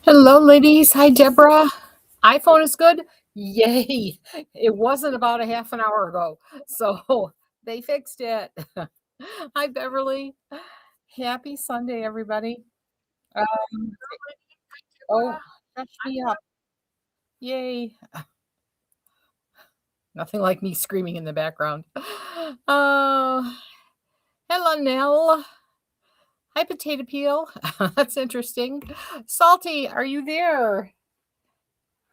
Hello, ladies. Hi, Deborah. iPhone is good. Yay. It wasn't about a half an hour ago. So they fixed it. Hi, Beverly. Happy Sunday, everybody. Um, oh, catch me up. Yay. Nothing like me screaming in the background. Uh, hello, Nell. Hi, Potato Peel. That's interesting. Salty, are you there?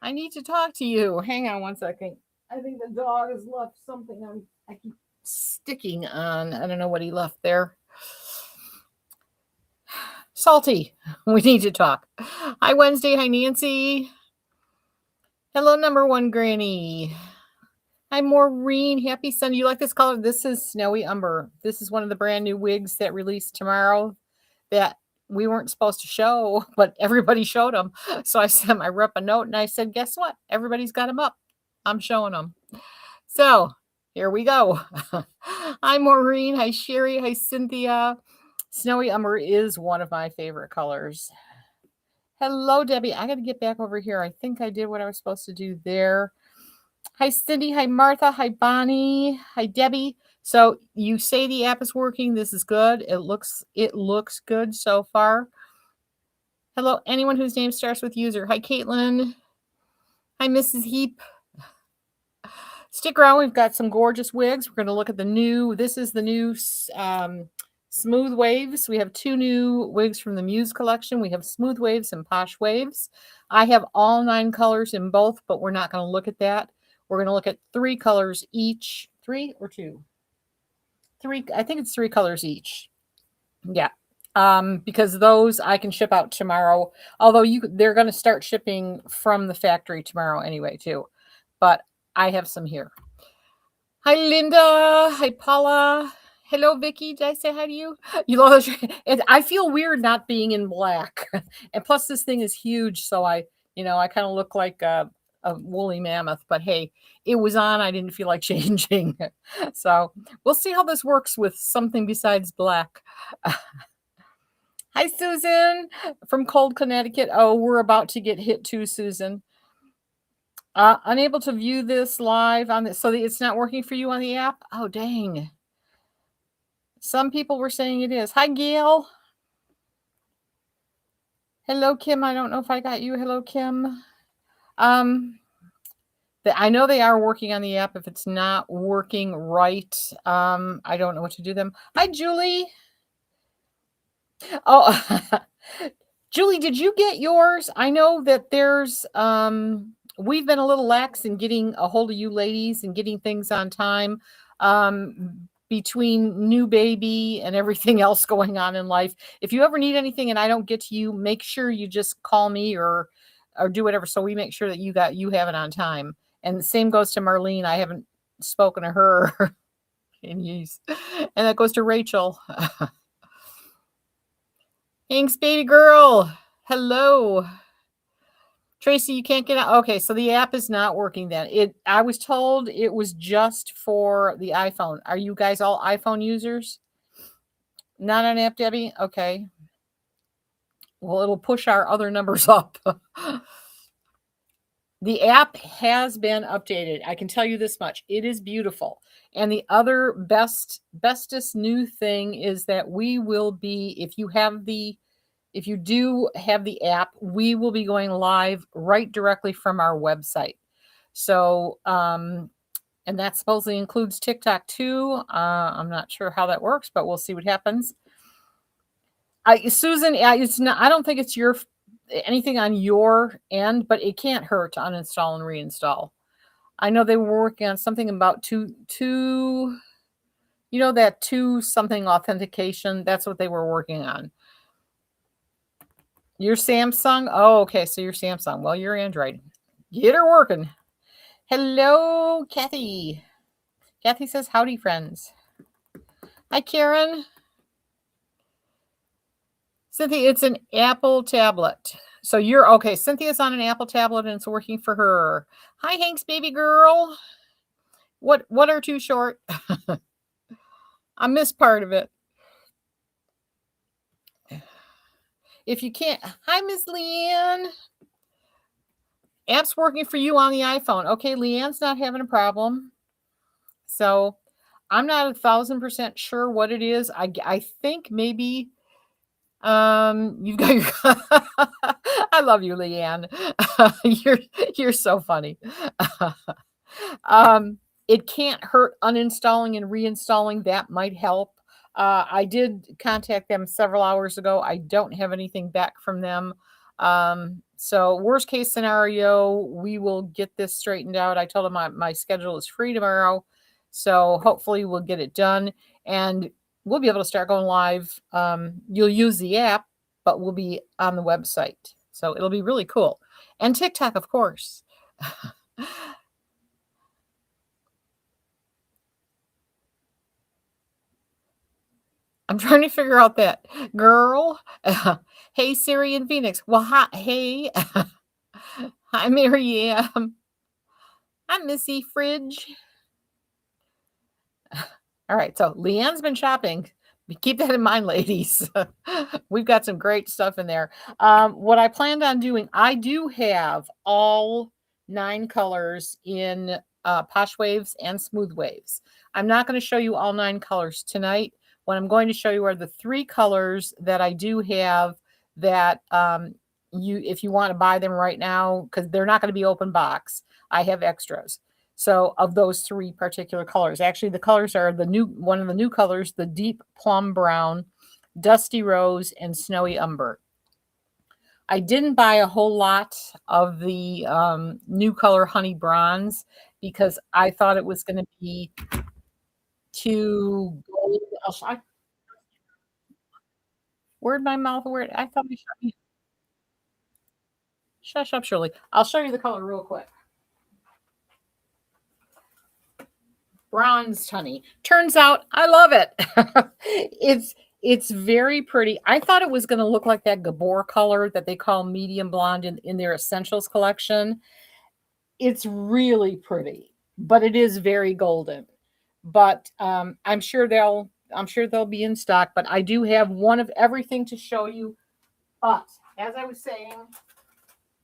I need to talk to you. Hang on one second. I think the dog has left something on. I keep sticking on. I don't know what he left there. Salty, we need to talk. Hi, Wednesday. Hi, Nancy. Hello, number one granny. Hi, Maureen. Happy Sunday. You like this color? This is Snowy Umber. This is one of the brand new wigs that released tomorrow that we weren't supposed to show, but everybody showed them. So I sent my rep a note and I said, guess what? Everybody's got them up. I'm showing them. So here we go. Hi, Maureen. Hi, Sherry. Hi, Cynthia. Snowy Umber is one of my favorite colors. Hello, Debbie. I got to get back over here. I think I did what I was supposed to do there. Hi, Cindy. Hi, Martha. Hi, Bonnie. Hi, Debbie. So you say the app is working. This is good. It looks good so far. Hello, anyone whose name starts with user. Hi, Caitlin. Hi, Mrs. Heap. Stick around. We've got some gorgeous wigs. We're going to look at the new. This is the new Smooth Waves. We have two new wigs from the Muse collection. We have Smooth Waves and Posh Waves. I have all 9 colors in both, but we're not going to look at that. We're going to look at 3 colors each. 3 or 2? 3. I think it's 3 colors each. Yeah. Because those I can ship out tomorrow. Although they're going to start shipping from the factory tomorrow anyway too. But I have some here. Hi, Linda. Hi, Paula. Hello, Vicky. Did I say hi to you? You love it. I feel weird not being in black, and plus this thing is huge, so I kind of look like a woolly mammoth. But hey, it was on. I didn't feel like changing, so we'll see how this works with something besides black. Hi, Susan from Cold, Connecticut. Oh, we're about to get hit too, Susan. Unable to view this live on this, so it's not working for you on the app. Oh, dang. Some people were saying it is. Hi, Gail. Hello, Kim. I don't know if I got you. Hello, Kim. I know they are working on the app. If it's not working right, I don't know what to do them. Hi, Julie. Oh, Julie, did you get yours? I know that there's we've been a little lax in getting a hold of you ladies and getting things on time. Between new baby and everything else going on in life. If you ever need anything and I don't get to you, make sure you just call me or do whatever so we make sure that you have it on time. And the same goes to Marlene. I haven't spoken to her in years. And that goes to Rachel. Thanks, baby girl. Hello. Tracy, you can't get out. Okay, so the app is not working then. I was told it was just for the iPhone. Are you guys all iPhone users? Not an app, Debbie? Okay. Well, it'll push our other numbers up. The app has been updated. I can tell you this much. It is beautiful. And the other bestest new thing is that we will be, if you do have the app, we will be going live right directly from our website. So, and that supposedly includes TikTok too. I'm not sure how that works, but we'll see what happens. Susan, it's not. I don't think it's anything on your end, but it can't hurt to uninstall and reinstall. I know they were working on something about two. That two something authentication. That's what they were working on. Your Samsung? Oh, okay. So your Samsung. Well, your Android. Get her working. Hello, Kathy. Kathy says, howdy, friends. Hi, Karen. Cynthia, it's an Apple tablet. So you're okay. Cynthia's on an Apple tablet and it's working for her. Hi, Hank's baby girl. What are too short? I missed part of it. If you can't, hi, Miss Leanne. App's working for you on the iPhone. Okay, Leanne's not having a problem. So I'm not 1,000% sure what it is. I think maybe you've got your I love you, Leanne. You're so funny. Um, it can't hurt uninstalling and reinstalling. That might help. I did contact them several hours ago. I don't have anything back from them. So worst case scenario, we will get this straightened out. I told them my schedule is free tomorrow. So hopefully we'll get it done and we'll be able to start going live. You'll use the app, but we'll be on the website. So it'll be really cool. And TikTok, of course. I'm trying to figure out that girl. Hey, Siri and Phoenix. Well, hi, hey. Hi, Miriam. Hi, Missy Fridge. All right, so Leanne's been shopping. Keep that in mind, ladies. We've got some great stuff in there. What I planned on doing, I do have all 9 colors in Posh Waves and Smooth Waves. I'm not going to show you all 9 colors tonight. What I'm going to show you are the 3 colors that I do have that if you want to buy them right now, because they're not going to be open box, I have extras. So of those 3 particular colors, actually the colors are one of the new colors, the deep plum brown, dusty rose, and snowy umber. I didn't buy a whole lot of the new color honey bronze because I thought it was going to be too gold. Where'd my mouth? I thought we shut. Shush up, Shirley. I'll show you the color real quick. Bronzed honey. Turns out I love it. it's very pretty. I thought it was going to look like that Gabor color that they call medium blonde in their essentials collection. It's really pretty, but it is very golden. But I'm sure they'll be in stock. But I do have one of everything to show you. But as I was saying,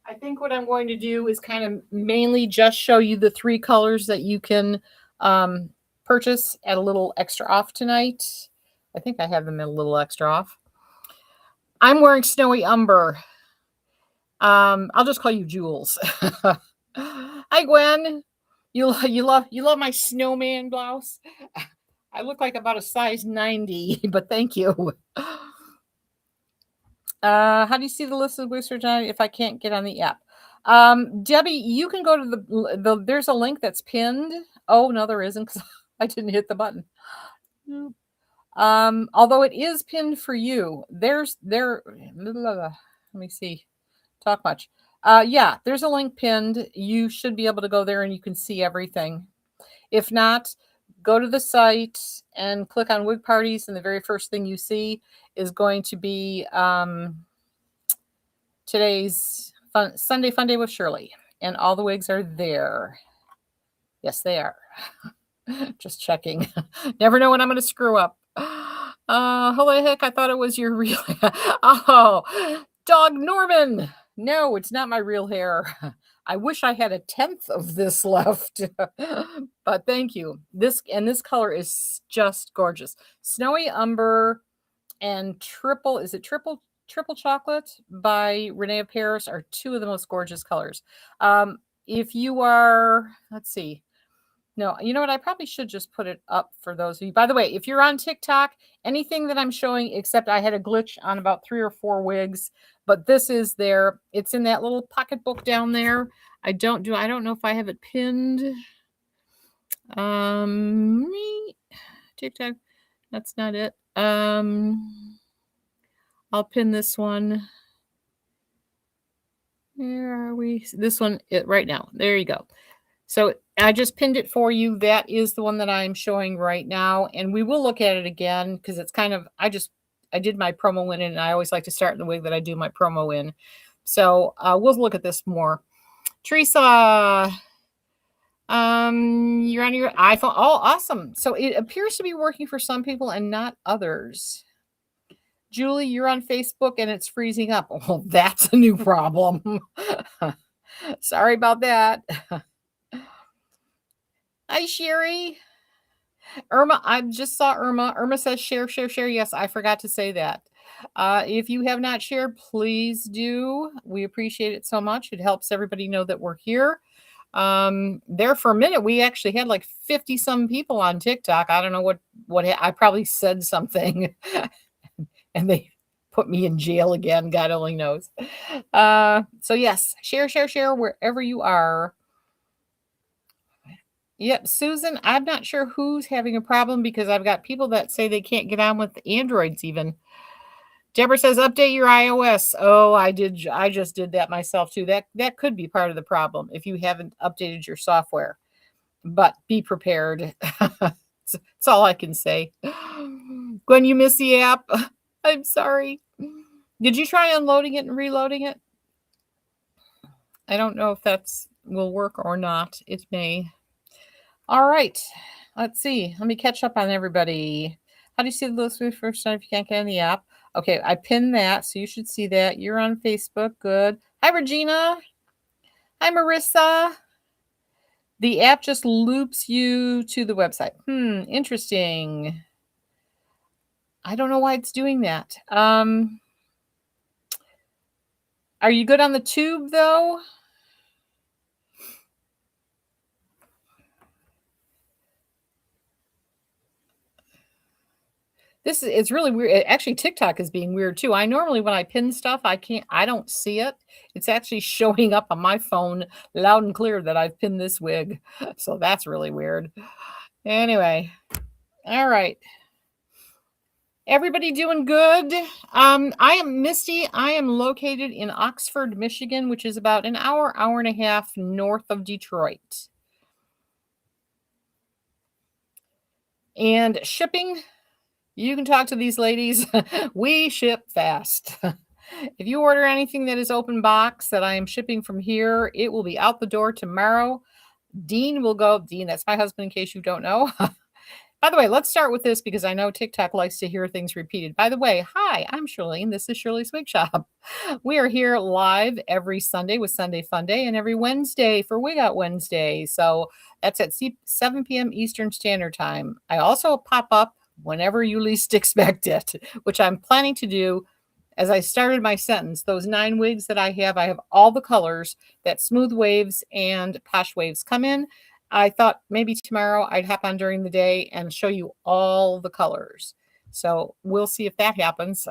I think what I'm going to do is kind of mainly just show you the 3 colors that you can purchase at a little extra off tonight. I think I have them at a little extra off. I'm wearing snowy umber. I'll just call you Jules. Hi, Gwen. You love my snowman blouse. I look like about a size 90, but thank you. How do you see the list of boosters if I can't get on the app? Debbie, you can go to the there's a link that's pinned. Oh, no, there isn't because I didn't hit the button. Although it is pinned for you. Let me see. Talk much. Yeah, there's a link pinned. You should be able to go there and you can see everything. If not, go to the site and click on wig parties, and the very first thing you see is going to be today's Sunday Funday with Shirley, and all the wigs are there. Yes, they are. Just checking. Never know when I'm going to screw up. Holy heck, I thought it was your real Oh, Dog Norman. No, it's not my real hair. I wish I had 1/10 of this left. But thank you. This color is just gorgeous. Snowy Umber and triple chocolate by Renee of Paris are 2 of the most gorgeous colors. If you are, let's see. No, you know what? I probably should just put it up for those of you. By the way, if you're on TikTok, anything that I'm showing, except I had a glitch on about 3 or 4 wigs, but this is there. It's in that little pocketbook down there. I don't know if I have it pinned. TikTok. That's not it. I'll pin this one. Where are we? This one right now. There you go. So I just pinned it for you. That is the one that I'm showing right now. And we will look at it again because it's kind of, I did my promo in and I always like to start in the way that I do my promo in. So we'll look at this more. Teresa, you're on your iPhone. Oh, awesome. So it appears to be working for some people and not others. Julie, you're on Facebook and it's freezing up. Oh, that's a new problem. Sorry about that. Hi, Sherry. Irma, I just saw Irma. Irma says share, share, share. Yes, I forgot to say that. If you have not shared, please do. We appreciate it so much. It helps everybody know that we're here. There for a minute, we actually had like 50 some people on TikTok. I don't know what I probably said something and they put me in jail again. God only knows. So yes, share, share, share wherever you are. Yep, Susan, I'm not sure who's having a problem because I've got people that say they can't get on with Androids even. Deborah says update your iOS. Oh, I just did that myself too. That could be part of the problem if you haven't updated your software. But be prepared. That's all I can say. Gwen, you missed the app. I'm sorry. Did you try unloading it and reloading it? I don't know if that's will work or not. It may. All right. Let's see. Let me catch up on everybody. How do you see the list for the first time if you can't get in the app? Okay, I pinned that, so you should see that. You're on Facebook. Good. Hi, Regina. Hi, Marissa. The app just loops you to the website. Interesting. I don't know why it's doing that. Are you good on the tube, though? It's really weird. Actually, TikTok is being weird too. I normally when I pin stuff, I don't see it. It's actually showing up on my phone loud and clear that I've pinned this wig. So that's really weird. Anyway, all right. Everybody doing good? I am Misty. I am located in Oxford, Michigan, which is about an hour and a half north of Detroit. And shipping, you can talk to these ladies. We ship fast. If you order anything that is open box that I am shipping from here, it will be out the door tomorrow. Dean, that's my husband in case you don't know. By the way, let's start with this because I know TikTok likes to hear things repeated. By the way, hi, I'm Shirley, and this is Shirley's Wig Shop. We are here live every Sunday with Sunday Funday and every Wednesday for Wig Out Wednesday. So that's at 7 p.m. Eastern Standard Time. I also pop up whenever you least expect it, which I'm planning to do. As I started my sentence, those 9 wigs that I have all the colors that smooth waves and posh waves come in. I thought maybe tomorrow I'd hop on during the day and show you all the colors. So we'll see if that happens.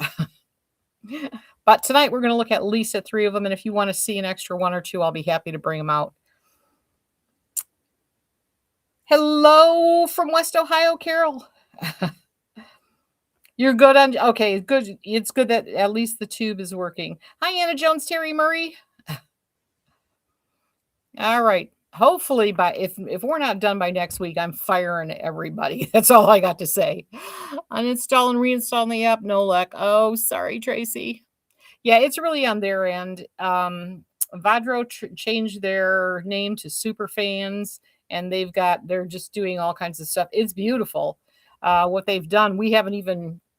But tonight we're going to look at least at 3 of them. And if you want to see an extra 1 or 2, I'll be happy to bring them out. Hello from West Ohio, Carol. You're good on, okay, good. It's good that at least the tube is working. Hi, Anna Jones, Terry Murray. All right. Hopefully if we're not done by next week, I'm firing everybody. That's all I got to say. Uninstall and reinstall the app, no luck. Oh, sorry, Tracy. Yeah, it's really on their end. Vadro changed their name to Superfans, and they're just doing all kinds of stuff. It's beautiful. What they've done,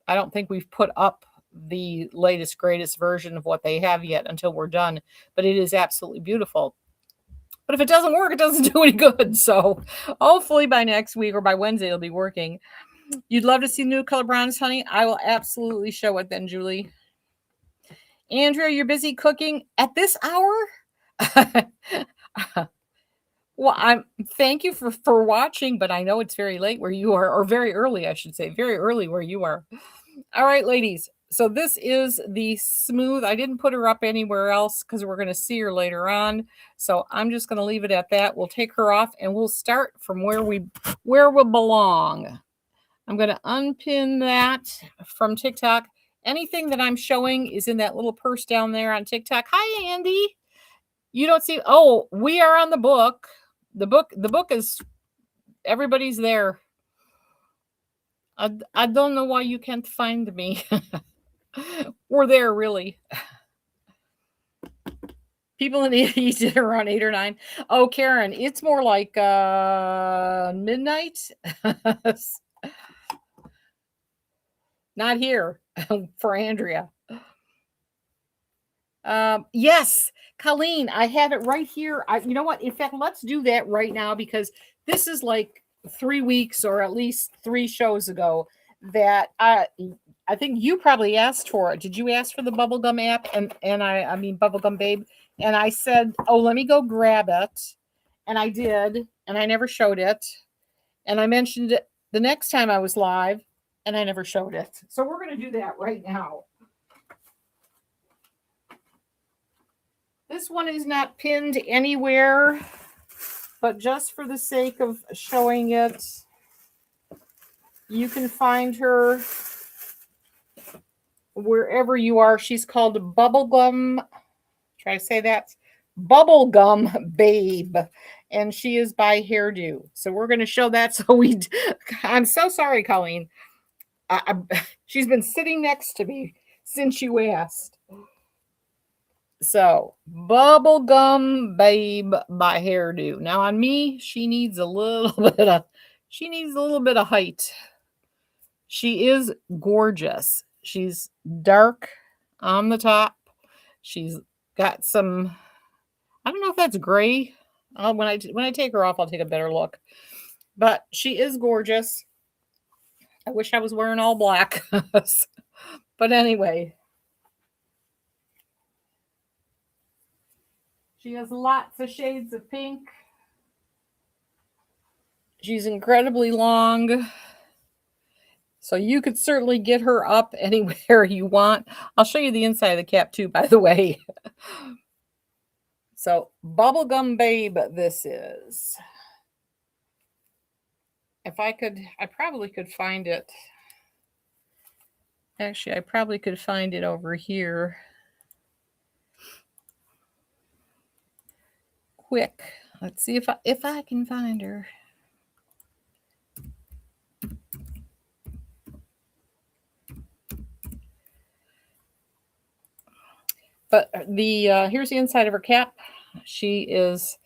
I don't think we've put up the latest, greatest version of what they have yet until we're done, but it is absolutely beautiful. But if it doesn't work, it doesn't do any good. So hopefully by next week or by Wednesday, it'll be working. You'd love to see new color bronze, honey? I will absolutely show it then, Julie. Andrea, you're busy cooking at this hour? Well, thank you for watching, but I know it's very late where you are, or very early, I should say, very early where you are. All right, ladies. So this is the smooth. I didn't put her up anywhere else because we're going to see her later on. So I'm just going to leave it at that. We'll take her off and we'll start from where we belong. I'm going to unpin that from TikTok. Anything that I'm showing is in that little purse down there on TikTok. Hi, Andy. You don't see. Oh, we are on the book. The book is, everybody's there. I don't know why you can't find me. We're there, really. People in the East are around 8 or 9. Oh, Karen, it's more like midnight. Not here for Andrea. Yes, Colleen, I have it right here. You know what? In fact, let's do that right now because this is like 3 weeks or at least 3 shows ago that I think you probably asked for it. Did you ask for the bubblegum app? And I mean bubblegum babe. And I said, oh, let me go grab it. And I did, and I never showed it. And I mentioned it the next time I was live, and I never showed it. So we're going to do that right now. This one is not pinned anywhere, but just for the sake of showing it, you can find her wherever you are. She's called Bubblegum. Try to say that. Bubblegum Babe. And she is by Hairdo. So we're going to show that. So I'm so sorry, Colleen. She's been sitting next to me since you asked. So, Bubblegum Babe by Hairdo. Now on me, she needs a little bit of height. She is gorgeous. She's dark on the top. She's got some, I don't know if that's gray. When I take her off, I'll take a better look. But she is gorgeous. I wish I was wearing all black. But anyway, she has lots of shades of pink. She's incredibly long. So you could certainly get her up anywhere you want. I'll show you the inside of the cap too, by the way. So Bubblegum Babe, this is. If I probably could find it. Actually, I probably could find it over here. Quick. Let's see if I can find her. But here's the inside of her cap. She is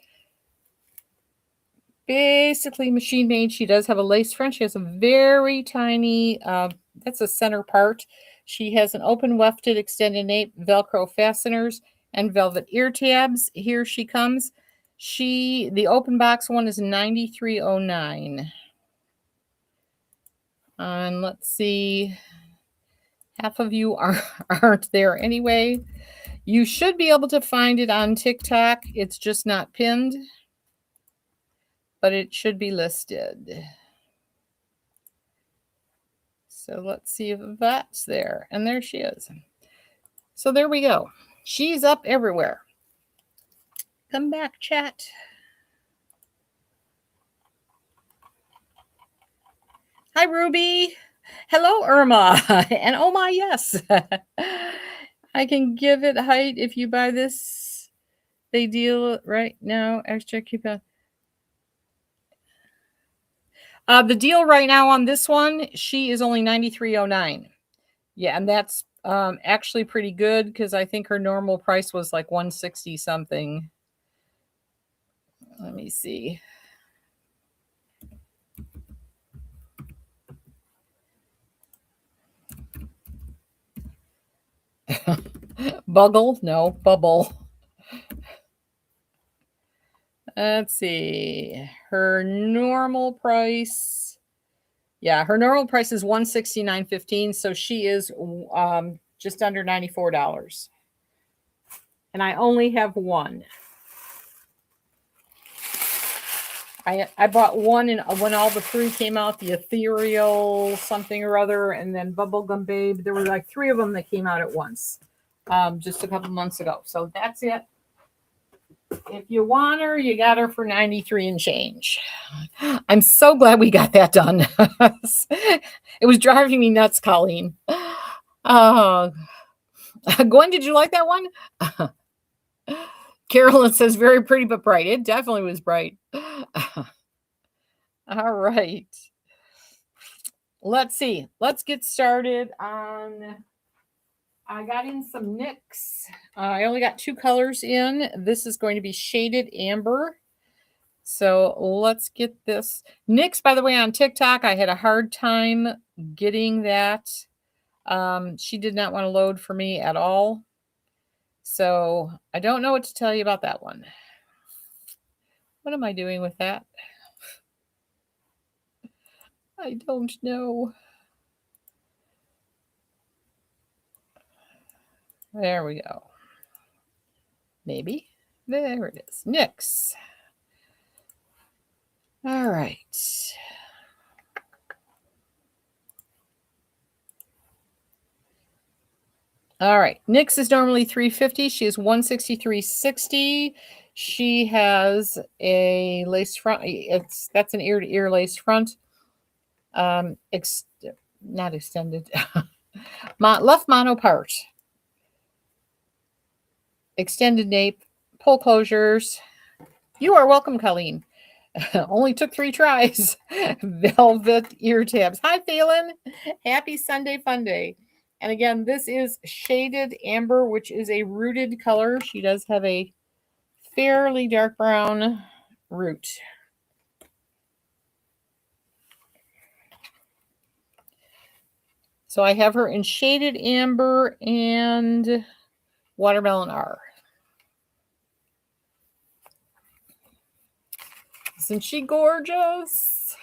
basically machine made. She does have a lace front. She has a very tiny, that's a center part. She has an open wefted extended nape, Velcro fasteners, and velvet ear tabs. Here she comes. The open box one is $93.09. And let's see, half of you aren't there anyway. You should be able to find it on TikTok. It's just not pinned, but it should be listed. So let's see if that's there. And there she is. So there we go. She's up everywhere. Come back, chat. Hi, Ruby. Hello, Irma. And oh my, yes. I can give it height if you buy this. They deal right now. Extra coupon. The deal right now on this one, she is only $93.09. Yeah, and that's actually pretty good because I think her normal price was like $160 something. Let me see. Buggle? No, bubble. Let's see. Her normal price. Yeah, her normal price is $169.15. So she is just under $94. And I only have one. I bought one when all the three came out, the ethereal something or other, and then Bubblegum Babe. There were like 3 of them that came out at once just a couple months ago. So that's it. If you want her, you got her for 93 and change. I'm so glad we got that done. It was driving me nuts, Colleen. Gwen, did you like that one? Carolyn says very pretty but bright. It definitely was bright. All right. Let's see. Let's get started on. I got in some NYX. I only got 2 colors in. This is going to be shaded amber. So let's get this. NYX, by the way, on TikTok, I had a hard time getting that She did not want to load for me at all. So I don't know what to tell you about that one. What am I doing with that? I don't know. There we go. Maybe. There it is. NYX. All right. All right. NYX is normally $350. She is $163.60. She has a lace front. That's an ear-to-ear lace front. Not extended. Left mono part. Extended nape. Pull closures. You are welcome, Colleen. Only took 3 tries. Velvet ear tabs. Hi, Phelan. Happy Sunday fun day. And again, this is shaded amber, which is a rooted color. She does have a fairly dark brown root. So I have her in shaded amber and watermelon R. Isn't she gorgeous?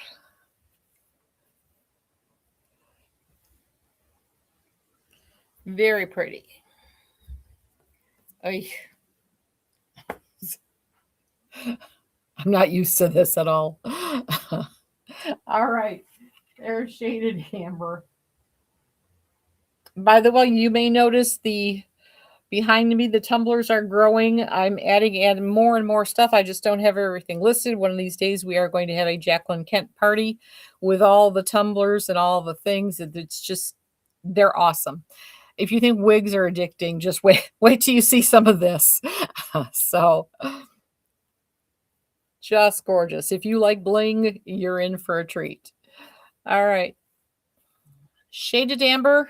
Very pretty. Oy. I'm not used to this at all. All right. There's shaded amber. By the way, you may notice the behind me, the tumblers are growing. I'm adding more and more stuff. I just don't have everything listed. One of these days, we are going to have a Jacqueline Kent party with all the tumblers and all the things. It's just, they're awesome. If you think wigs are addicting, just wait till you see some of this. So, just gorgeous. If you like bling, you're in for a treat. All right. Shaded amber.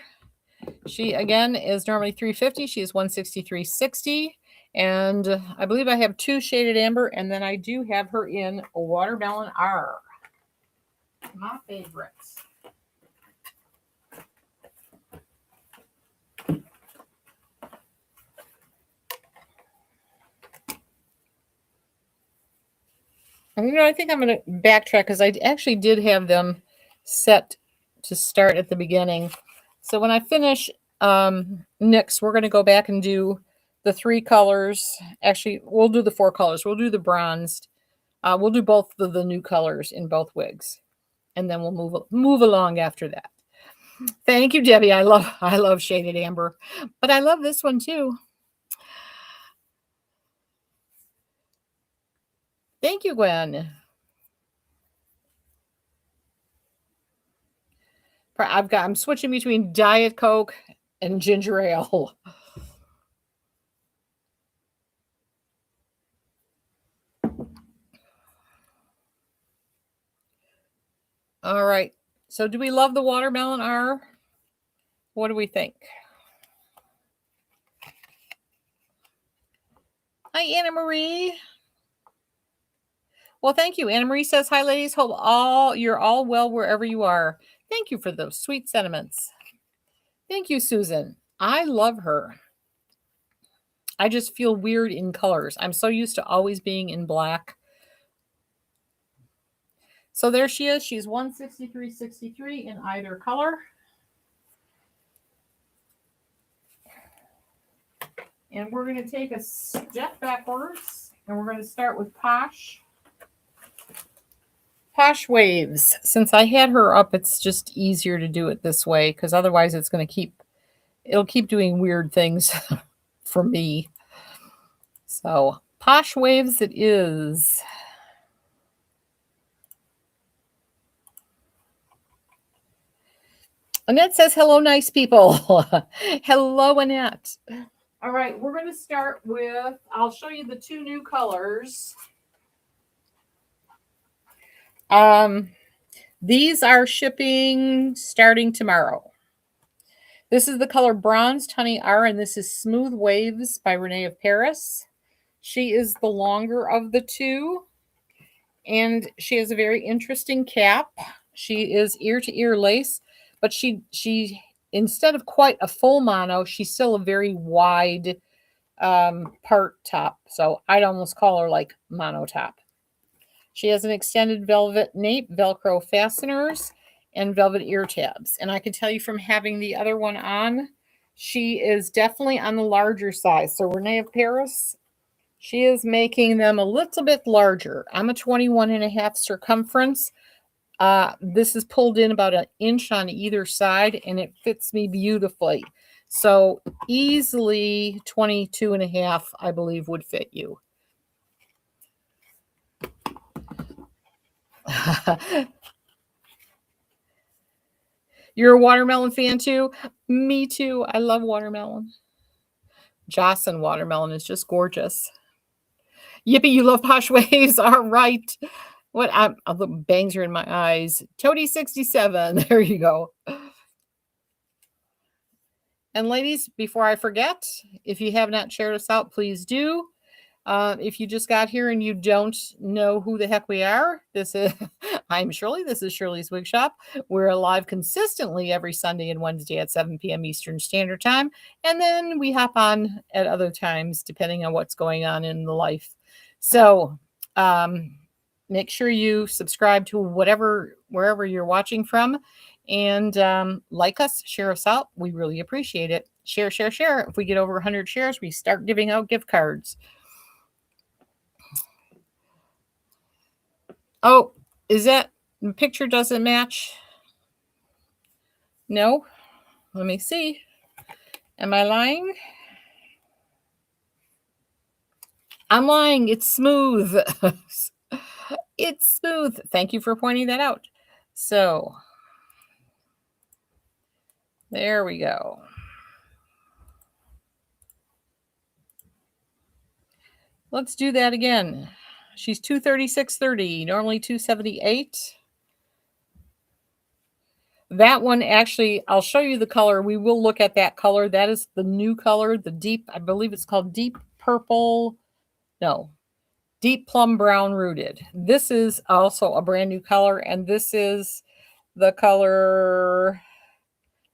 She again is normally $350. She is $163.60. And I believe I have 2 shaded amber, and then I do have her in watermelon R. My favorites. And I think I'm going to backtrack because I actually did have them set to start at the beginning. So when I finish NYX, we're going to go back and do the 3 colors. Actually, we'll do the 4 colors. We'll do the bronzed. We'll do both of the new colors in both wigs, and then we'll move along after that. Thank you, Debbie. I love shaded amber, but I love this one too. Thank you, Gwen. I'm switching between Diet Coke and ginger ale. All right. So do we love the watermelon R? What do we think? Hi, Anna Marie. Well, thank you. Anna Marie says, hi, ladies. Hope you're all well wherever you are. Thank you for those sweet sentiments. Thank you, Susan. I love her. I just feel weird in colors. I'm so used to always being in black. So there she is. She's $163.63 in either color. And we're going to take a step backwards, and we're going to start with Posh. Posh Waves. Since I had her up, it's just easier to do it this way, because otherwise it's going to it'll keep doing weird things for me. So Posh Waves it is. Annette says, hello, nice people. Hello, Annette. All right, we're going to start with, I'll show you the 2 new colors. These are shipping starting tomorrow. This is the color Bronzed Honey R, and this is Smooth Waves by Renee of Paris. She is the longer of the 2, and she has a very interesting cap. She is ear-to-ear lace, but she instead of quite a full mono, she's still a very wide part top. So I'd almost call her like mono top. She has an extended velvet nape, Velcro fasteners, and velvet ear tabs. And I can tell you from having the other one on, she is definitely on the larger size. So Renee of Paris, she is making them a little bit larger. I'm a 21 and a half circumference. This is pulled in about an inch on either side, and it fits me beautifully. So easily 22 and a half, I believe, would fit you. You're a watermelon fan too? Me too. I love watermelon. Jocelyn watermelon is just gorgeous. Yippee, you love posh waves. All right. What? The bangs are in my eyes. Toady 67. There you go. And ladies, before I forget, if you have not shared us out, please do. If you just got here and you don't know who the heck we are, I'm Shirley. This is Shirley's Wig Shop. We're live consistently every Sunday and Wednesday at 7 p.m. Eastern Standard Time. And then we hop on at other times, depending on what's going on in the life. So make sure you subscribe to wherever you're watching from. And like us, share us out. We really appreciate it. Share. If we get over 100 shares, we start giving out gift cards. Oh, is that the picture doesn't match? No? Let me see. Am I lying? I'm lying. It's smooth. It's smooth. Thank you for pointing that out. So, there we go. Let's do that again. She's 236.30, normally 278. That one, actually, I'll show you the color. We will look at that color. That is the new color, the deep, I believe it's called deep purple. No, deep plum brown rooted. This is also a brand new color, and this is the color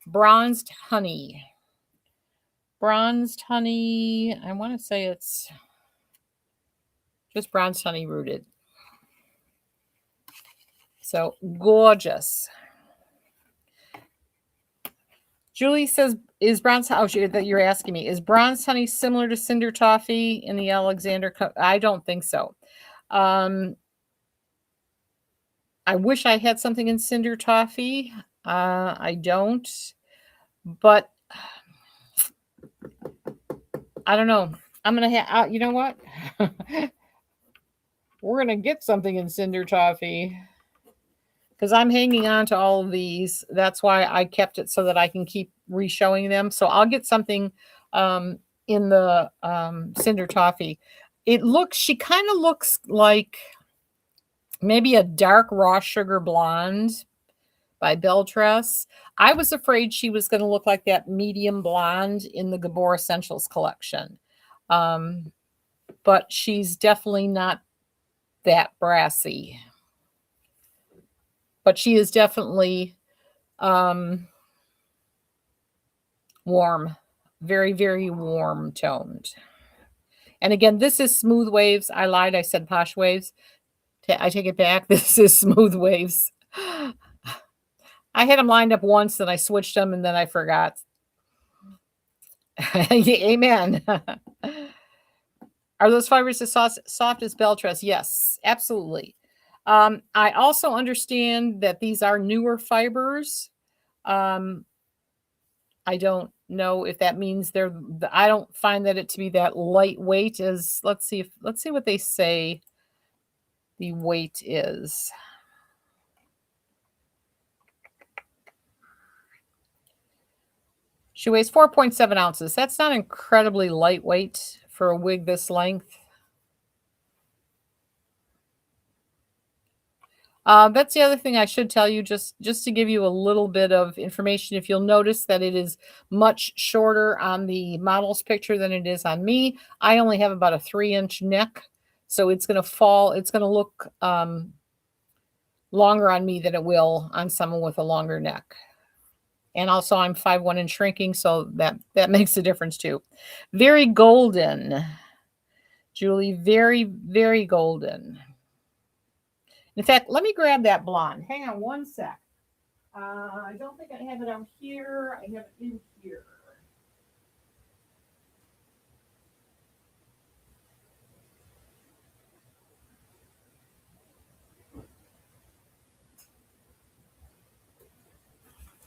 bronzed honey. Bronzed honey, I want to say it's just bronzed honey rooted. So gorgeous. Julie says, is bronze, that you're asking me, is bronze honey similar to cinder toffee in the Alexander cup? I don't think so. I wish I had something in cinder toffee. I don't, but I don't know. I'm going to have, you know what? We're going to get something in cinder toffee because I'm hanging on to all of these. That's why I kept it so that I can keep re-showing them. So I'll get something in the cinder toffee. She kind of looks like maybe a dark raw sugar blonde by Beltress. I was afraid she was going to look like that medium blonde in the Gabor Essentials collection. But she's definitely not that brassy. But she is definitely warm, very, very warm toned. And again, this is smooth waves. I lied. I said posh waves. I take it back. This is smooth waves. I had them lined up once and I switched them and then I forgot. Amen. Are those fibers as soft as Beltress? Yes, absolutely. I also understand that these are newer fibers. I don't know if that means I don't find that it to be that lightweight as, let's see what they say the weight is. She weighs 4.7 ounces. That's not incredibly lightweight for a wig this length. That's the other thing I should tell you, just to give you a little bit of information. If you'll notice that it is much shorter on the model's picture than it is on me. I only have about a 3-inch neck, so it's going to fall. It's going to look longer on me than it will on someone with a longer neck. And also I'm 5'1" and shrinking, so that makes a difference too. Very golden. Julie, very, very golden. In fact, let me grab that blonde. Hang on one sec. I don't think I have it out here. I have it in here.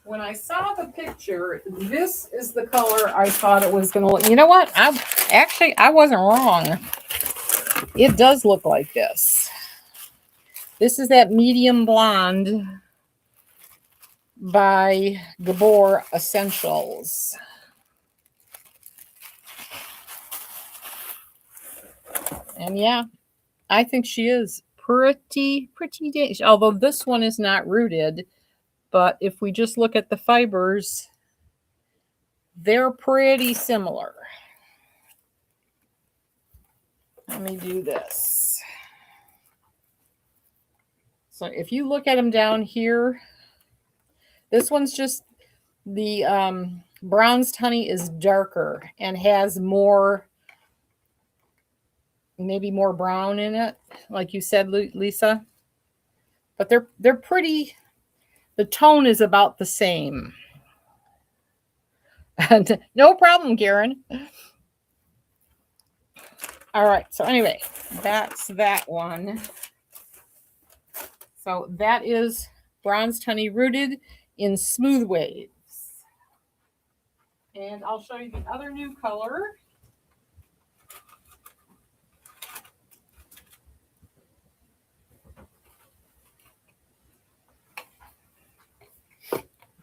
When I saw the picture, this is the color I thought it was going to look. You know what? I wasn't wrong. It does look like this. This is that medium blonde by Gabor Essentials. And yeah, I think she is pretty dainty. Although this one is not rooted, but if we just look at the fibers, they're pretty similar. Let me do this. So if you look at them down here, this one's just the bronzed honey is darker and has more, maybe more brown in it, like you said, Lisa. But they're pretty. The tone is about the same. No problem, Karen. All right. So anyway, that's that one. So that is bronzed honey rooted in smooth waves. And I'll show you the other new color.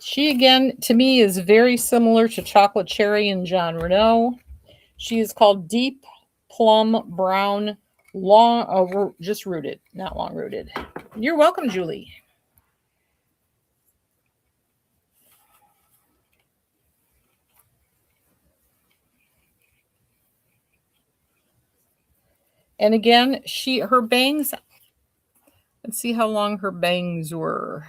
She, again, to me, is very similar to Chocolate Cherry and John Renault. She is called Deep Plum Brown, long, just rooted, not long rooted. You're welcome, Julie. And again, her bangs, let's see how long her bangs were.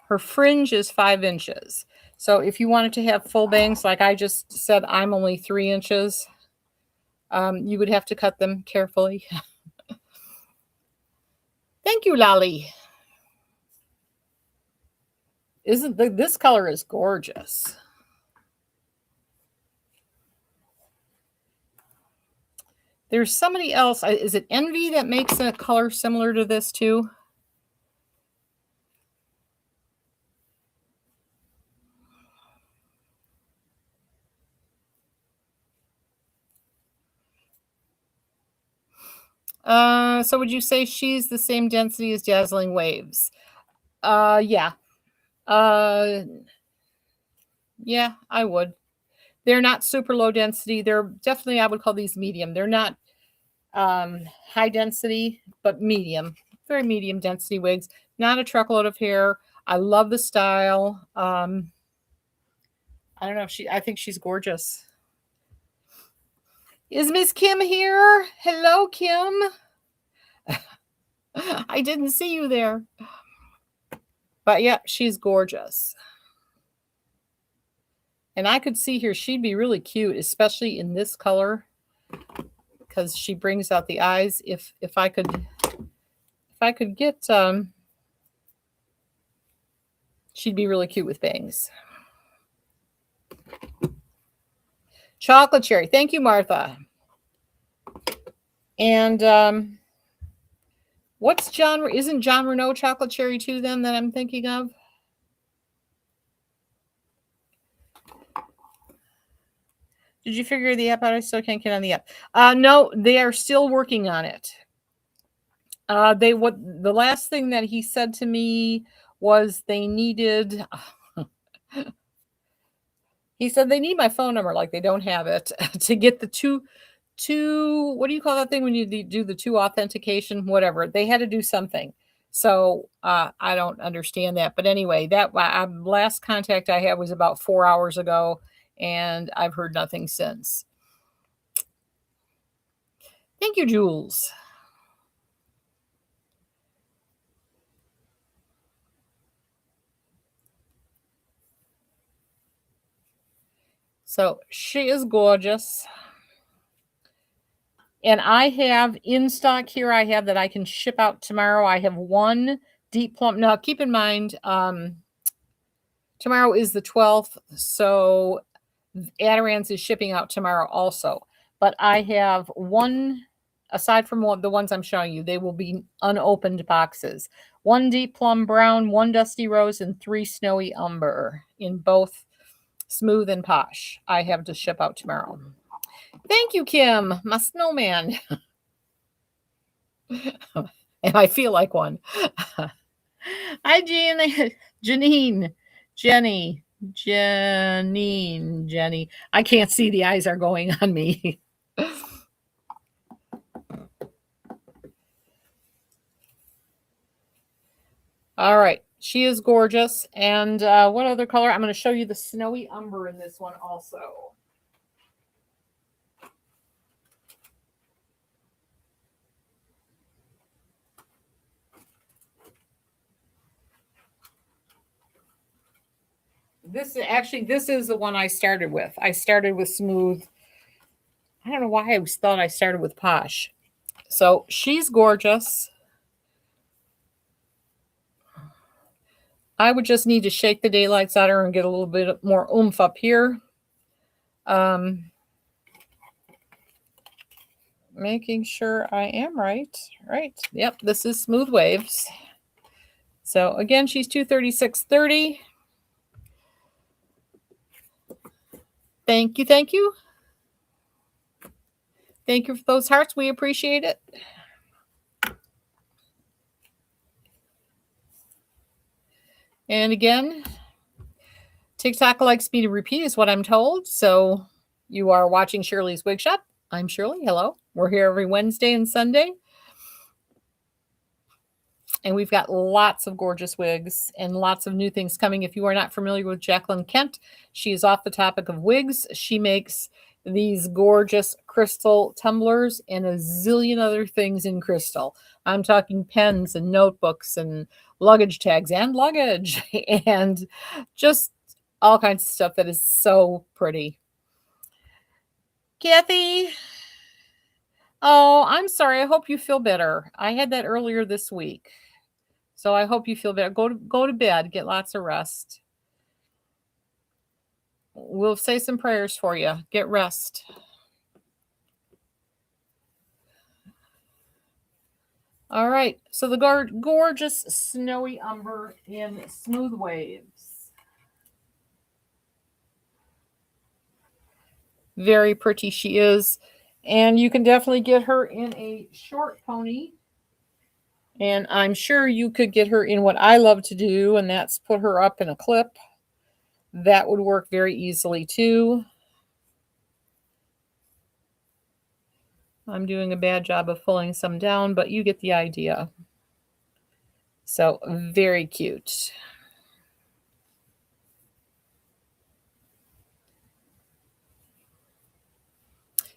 Her fringe is 5 inches. So if you wanted to have full bangs, like I just said, I'm only 3 inches, you would have to cut them carefully. Thank you, Lolly. This color is gorgeous. There's somebody else. Is it Envy that makes a color similar to this too? So would you say she's the same density as Dazzling Waves? Yeah. Yeah, I would. They're not super low density. They're definitely, I would call these medium. They're not high density, but medium. Very medium density wigs. Not a truckload of hair. I love the style. I don't know. I think she's gorgeous. Is Miss Kim here? Hello, Kim. I didn't see you there. But yeah, she's gorgeous. And I could see here she'd be really cute, especially in this color, because she brings out the eyes. If I could get she'd be really cute with bangs. Chocolate Cherry. Thank you, Martha. And what's John? Isn't John Renault Chocolate Cherry too? Then that I'm thinking of. Did you figure the app out? I still can't get on the app. No, they are still working on it. The last thing that he said to me was they needed. He said they need my phone number, like they don't have it, to get the two. What do you call that thing when you do the 2 authentication? Whatever, they had to do something. So I don't understand that. But anyway, that last contact I had was about 4 hours ago, and I've heard nothing since. Thank you, Jules. So she is gorgeous. And I have in stock here, I have that I can ship out tomorrow. I have one deep plum. Now, keep in mind, tomorrow is the 12th, so Adirond's is shipping out tomorrow also. But I have one, aside from the ones I'm showing you, they will be unopened boxes. One deep plum brown, one dusty rose, and 3 snowy umber in both smooth and posh. I have to ship out tomorrow. Thank you, Kim, my snowman. And I feel like one. Hi, Janine, Jenny. I can't see. The eyes are going on me. All right. She is gorgeous. And what other color? I'm going to show you the snowy umber in this one also. This is the one I started with. I started with smooth. I don't know why I thought I started with posh. So she's gorgeous. I would just need to shake the daylights out of her and get a little bit more oomph up here. Making sure I am right. Right. Yep, this is Smooth Waves. So again, she's $236.30. Thank you, thank you. Thank you for those hearts. We appreciate it. And again, TikTok likes me to repeat is what I'm told. So you are watching Shirley's Wig Shop. I'm Shirley. Hello. We're here every Wednesday and Sunday. And we've got lots of gorgeous wigs and lots of new things coming. If you are not familiar with Jacqueline Kent, she is off the topic of wigs. She makes these gorgeous crystal tumblers and a zillion other things in crystal. I'm talking pens and notebooks and luggage tags and luggage and just all kinds of stuff that is so pretty. Kathy, oh, I'm sorry. I hope you feel better. I had that earlier this week. So I hope you feel better. Go to bed. Get lots of rest. We'll say some prayers for you. Get rest. All right. So the gorgeous snowy umber in Smooth Waves. Very pretty she is. And you can definitely get her in a short pony. And I'm sure you could get her in what I love to do, and that's put her up in a clip. That would work very easily too. I'm doing a bad job of pulling some down, but you get the idea. So very cute.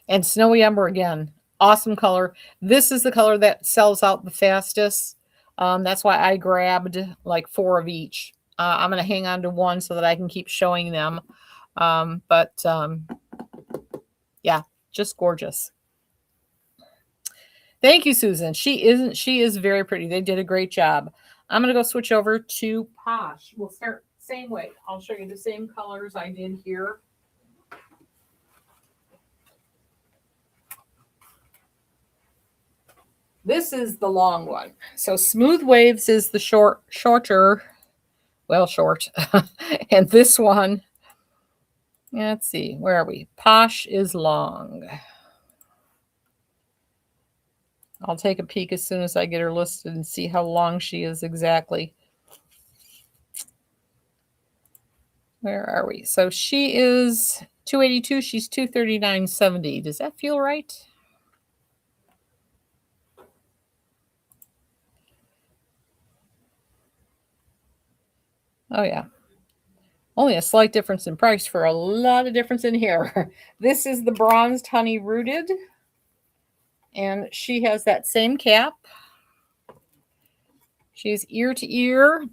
And Snowy Umber again, awesome color. This is the color that sells out the fastest. That's why I grabbed like 4 of each. I'm going to hang on to one so that I can keep showing them. Yeah, just gorgeous. Thank you, Susan. She is very pretty. They did a great job. I'm going to go switch over to Posh. We'll start same way. I'll show you the same colors I did here. This is the long one. So Smooth Waves is the shorter, well, short. And this one, let's see, where are we? Posh is long. I'll take a peek as soon as I get her listed and see how long she is exactly. Where are we? So she is 282. She's 239.70. Does that feel right? Oh, yeah. Only a slight difference in price for a lot of difference in here. This is the bronzed honey rooted. And she has that same cap. She's ear to ear.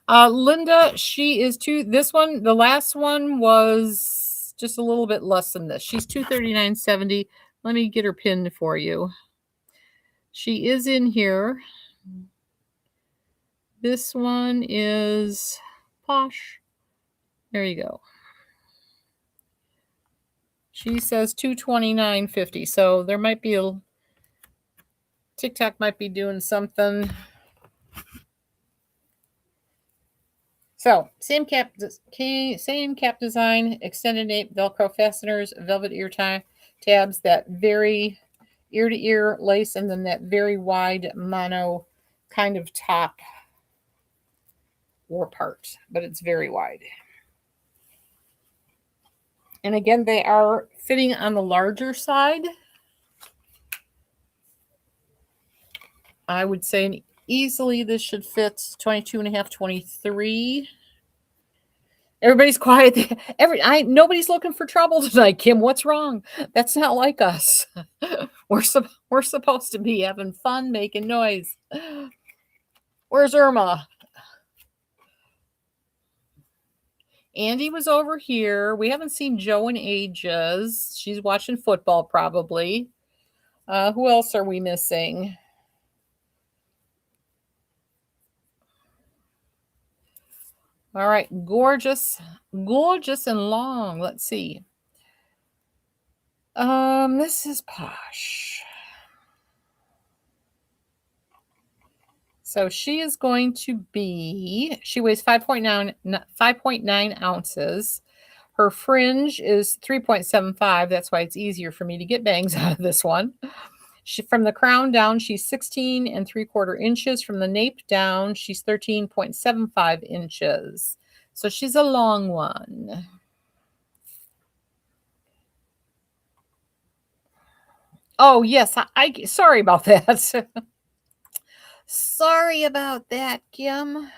Linda, she is this one, the last one was just a little bit less than this. She's $239.70. Let me get her pinned for you. She is in here. This one is Posh. There you go. She says $229.50. So there might be a TikTok might be doing something. So same cap design, extended nape, Velcro fasteners, velvet ear tabs, that very ear to ear lace, and then that very wide mono kind of top war part, but it's very wide. And again, they are fitting on the larger side. I would say easily this should fit 22 and a half, 23. Everybody's quiet. Nobody's looking for trouble tonight, Kim. What's wrong? That's not like us. We're supposed to be having fun, making noise. Where's Irma? Andy was over here. We haven't seen Joe in ages. She's watching football probably. Who else are we missing? All right, gorgeous and long. Let's see. This is Posh. So she is going to be, she weighs 5.9 ounces. Her fringe is 3.75. That's why it's easier for me to get bangs out of this one. From the crown down, she's 16 and 3/4 inches. From the nape down, she's 13.75 inches. So she's a long one. Oh, yes. I sorry about that. Sorry about that, Kim.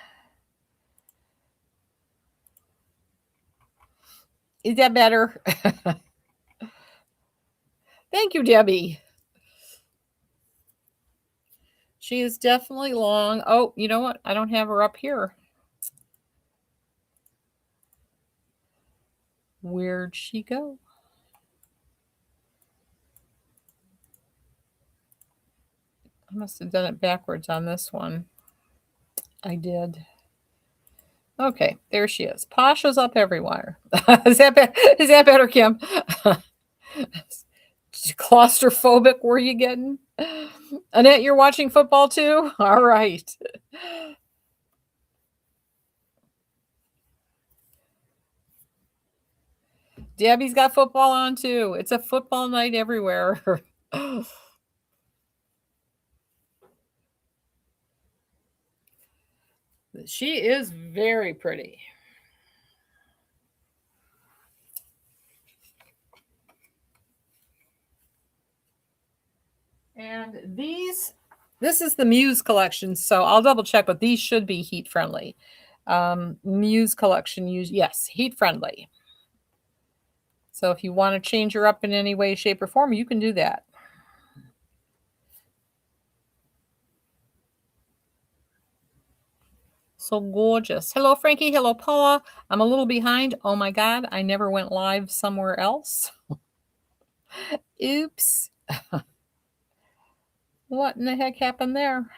Is that better? Thank you, Debbie. She is definitely long. Oh, you know what? I don't have her up here. Where'd she go? I must have done it backwards on this one. I did. Okay, there she is. Pasha's up everywhere. Is that better, Kim? Claustrophobic were you getting? Annette, you're watching football too? All right. Debbie's got football on too. It's a football night everywhere. She is very pretty. And this is the Muse collection, so I'll double check, but these should be heat friendly. Muse collection, yes, heat friendly. So if you want to change her up in any way, shape, or form, you can do that. So gorgeous. Hello, Frankie. Hello, Paula. I'm a little behind. Oh my God, I never went live somewhere else. Oops. What in the heck happened there?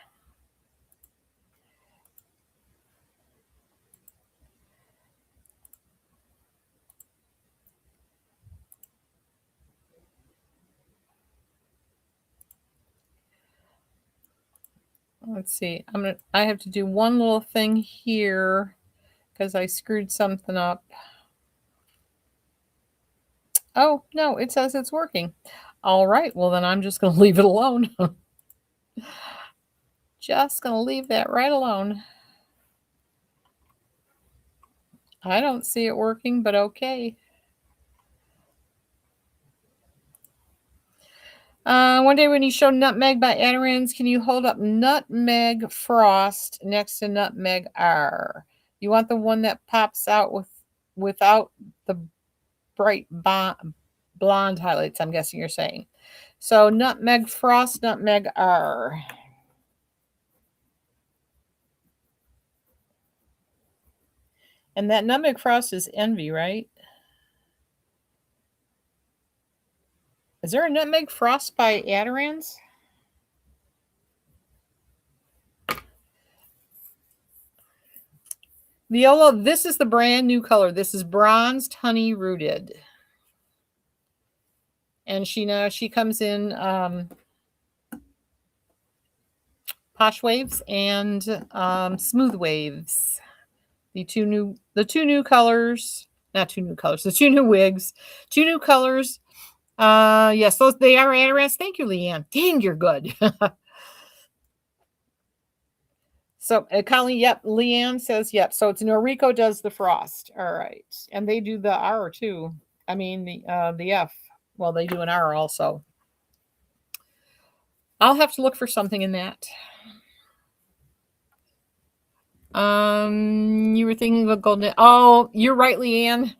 Let's see. I have to do one little thing here because I screwed something up. Oh, no, it says it's working. All right, well then I'm just going to leave it alone. Just going to leave that right alone. I don't see it working, but okay. One day when you show Nutmeg by Adirond's, can you hold up Nutmeg Frost next to Nutmeg R? You want the one that pops out without the bright blonde highlights, I'm guessing you're saying. So Nutmeg Frost, Nutmeg R. And that Nutmeg Frost is Envy, right? Is there a nutmeg frost by Adirond's? Viola, this is the brand new color. This is bronzed honey rooted. And she comes in posh waves and smooth waves. The two new colors, not two new colors, the two new wigs, two new colors. Yes, those they are Adirond's. Thank you, Leanne. Dang, you're good. So, Colleen, yep. Leanne says, yep. So it's Noriko does the frost. All right, and they do the R too. I mean the F. Well, they do an R also. I'll have to look for something in that. You were thinking of a golden. Oh, you're right, Leanne.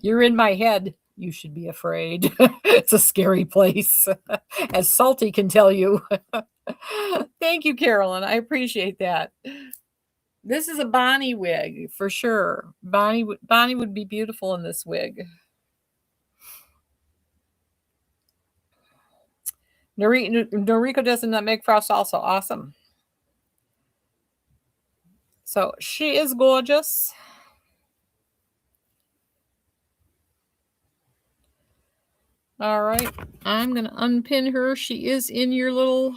You're in my head. You should be afraid. It's a scary place, as Salty can tell you. Thank you, Carolyn. I appreciate that. This is a Bonnie wig for sure. Bonnie would be beautiful in this wig. Noriko does a nutmeg frost also. Awesome. So she is gorgeous. All right. I'm going to unpin her. She is in your little...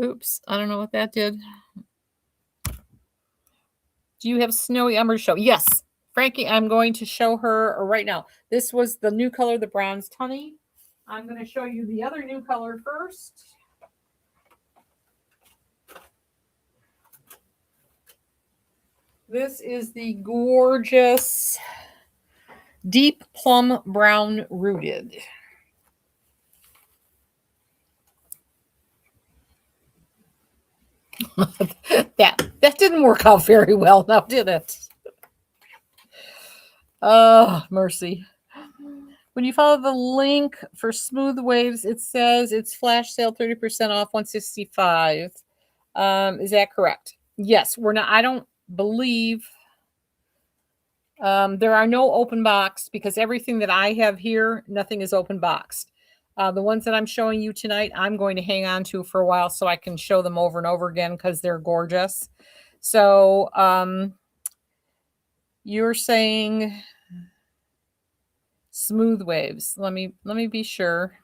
Oops. I don't know what that did. Do you have Snowy Umber show? Yes. Frankie, I'm going to show her right now. This was the new color, the bronzed honey. I'm going to show you the other new color first. This is the gorgeous deep plum brown rooted. that didn't work out very well now, did it? Oh, mercy. When you follow the link for Smooth Waves, it says it's flash sale 30% off 165. Is that correct? Yes, we're not. I don't believe there are no open box because everything that I have here, nothing is open boxed. The ones that I'm showing you tonight, I'm going to hang on to for a while so I can show them over and over again because they're gorgeous. So you're saying Smooth Waves. Let me be sure.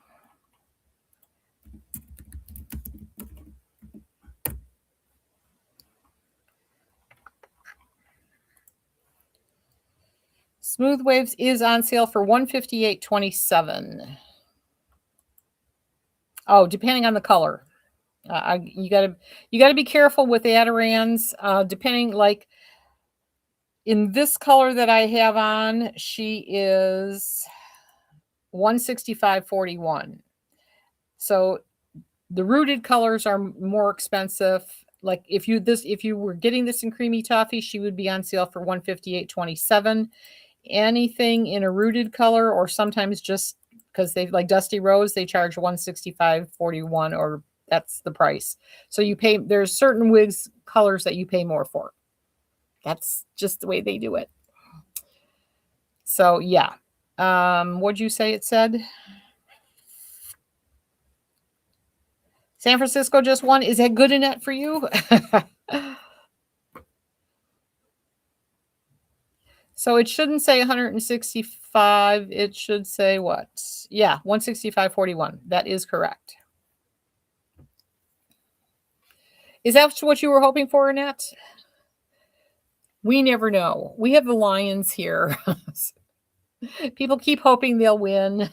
Smooth Waves is on sale for $158.27. Oh, depending on the color. You gotta be careful with Adirond's. Depending, like in this color that I have on, she is $165.41. So the rooted colors are more expensive. Like if you were getting this in creamy toffee, she would be on sale for $158.27. Anything in a rooted color, or sometimes just because they like Dusty Rose, they charge $165.41, or that's the price. So you pay. There's certain wigs colors that you pay more for. That's just the way they do it. So yeah. What'd you say it said? San Francisco just won. Is that good enough for you? So it shouldn't say 165. It should say what? Yeah, 165.41. That is correct. Is that what you were hoping for, Annette? We never know. We have the Lions here. People keep hoping they'll win.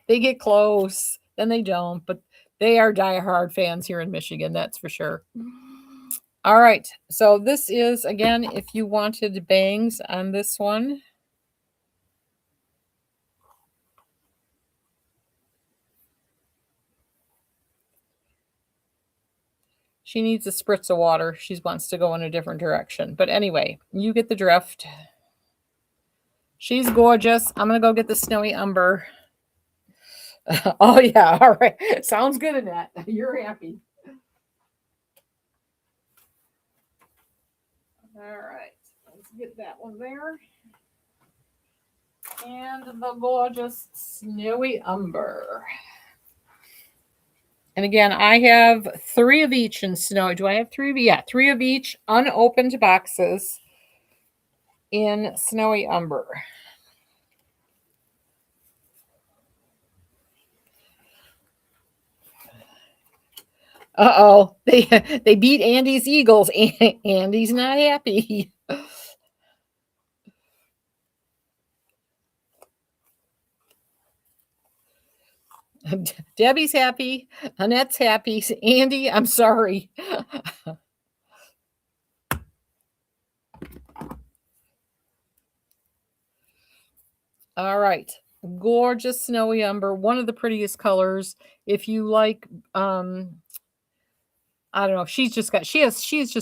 They get close, then they don't. But they are diehard fans here in Michigan, that's for sure. All right. So this is, again, if you wanted bangs on this one. She needs a spritz of water. She wants to go in a different direction. But anyway, you get the drift. She's gorgeous. I'm going to go get the Snowy Umber. Oh, yeah. All right. Sounds good, Annette. You're happy. All right. Let's get that one there. And the gorgeous snowy umber. And again, I have 3 of each in snow. Do I have 3 of each? Yeah, 3 of each unopened boxes in snowy umber. Uh-oh. They beat Andy's Eagles. Andy's not happy. Debbie's happy. Annette's happy. Andy, I'm sorry. All right. Gorgeous snowy umber, one of the prettiest colors. If you like I don't know, she's just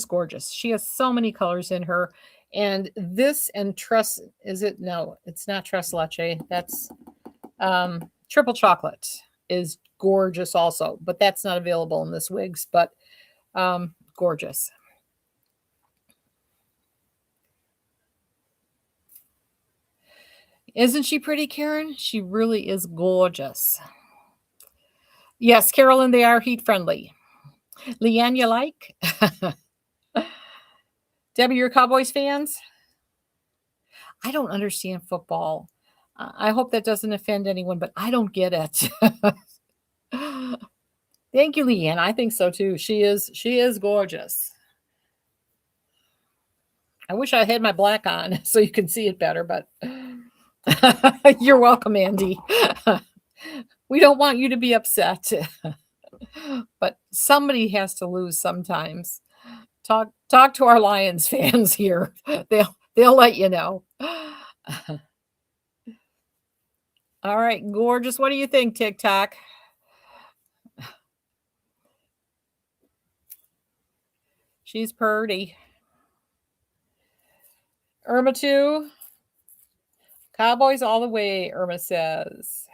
gorgeous. She has so many colors in her. And this and Tress is it no, it's not Tres Leche. That's triple chocolate is gorgeous also, but that's not available in this wigs, but gorgeous. Isn't she pretty, Karen? She really is gorgeous. Yes, Carolyn, they are heat friendly. Leanne, you like? Debbie, you're Cowboys fans? I don't understand football. I hope that doesn't offend anyone, but I don't get it. Thank you, Leanne. I think so too. She is gorgeous. I wish I had my black on so you can see it better, but you're welcome, Andy. We don't want you to be upset. But somebody has to lose sometimes. Talk to our Lions fans here. They'll let you know. All right, gorgeous. What do you think, TikTok? She's purty. Irma 2. Cowboys all the way, Irma says.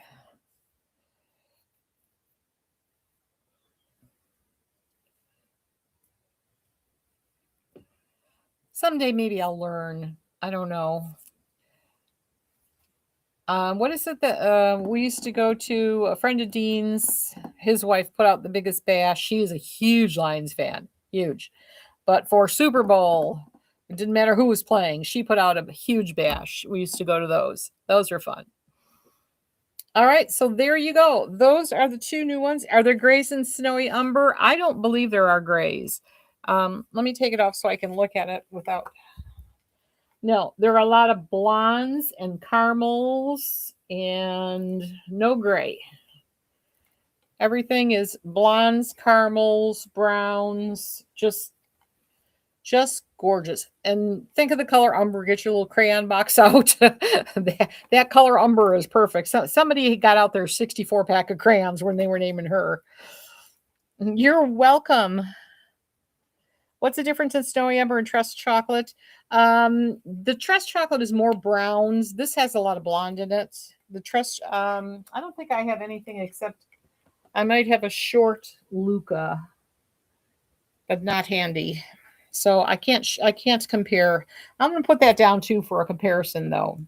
Someday maybe I'll learn. I don't know. What is it that we used to go to? A friend of Dean's, his wife put out the biggest bash. She is a huge Lions fan, huge. But for Super Bowl, it didn't matter who was playing. She put out a huge bash. We used to go to those. Those were fun. All right, so there you go. Those are the 2 new ones. Are there grays and snowy umber? I don't believe there are grays. Let me take it off so I can look at it without. No, there are a lot of blondes and caramels and no gray. Everything is blondes, caramels, browns, just gorgeous. And think of the color umber. Get your little crayon box out. that color umber is perfect. So somebody got out their 64 pack of crayons when they were naming her. You're welcome. What's the difference in snowy umber and Trust chocolate? The Trust chocolate is more browns. This has a lot of blonde in it. The Trust, I don't think I have anything except I might have a short Luca, but not handy. So I can't compare. I'm going to put that down too for a comparison though.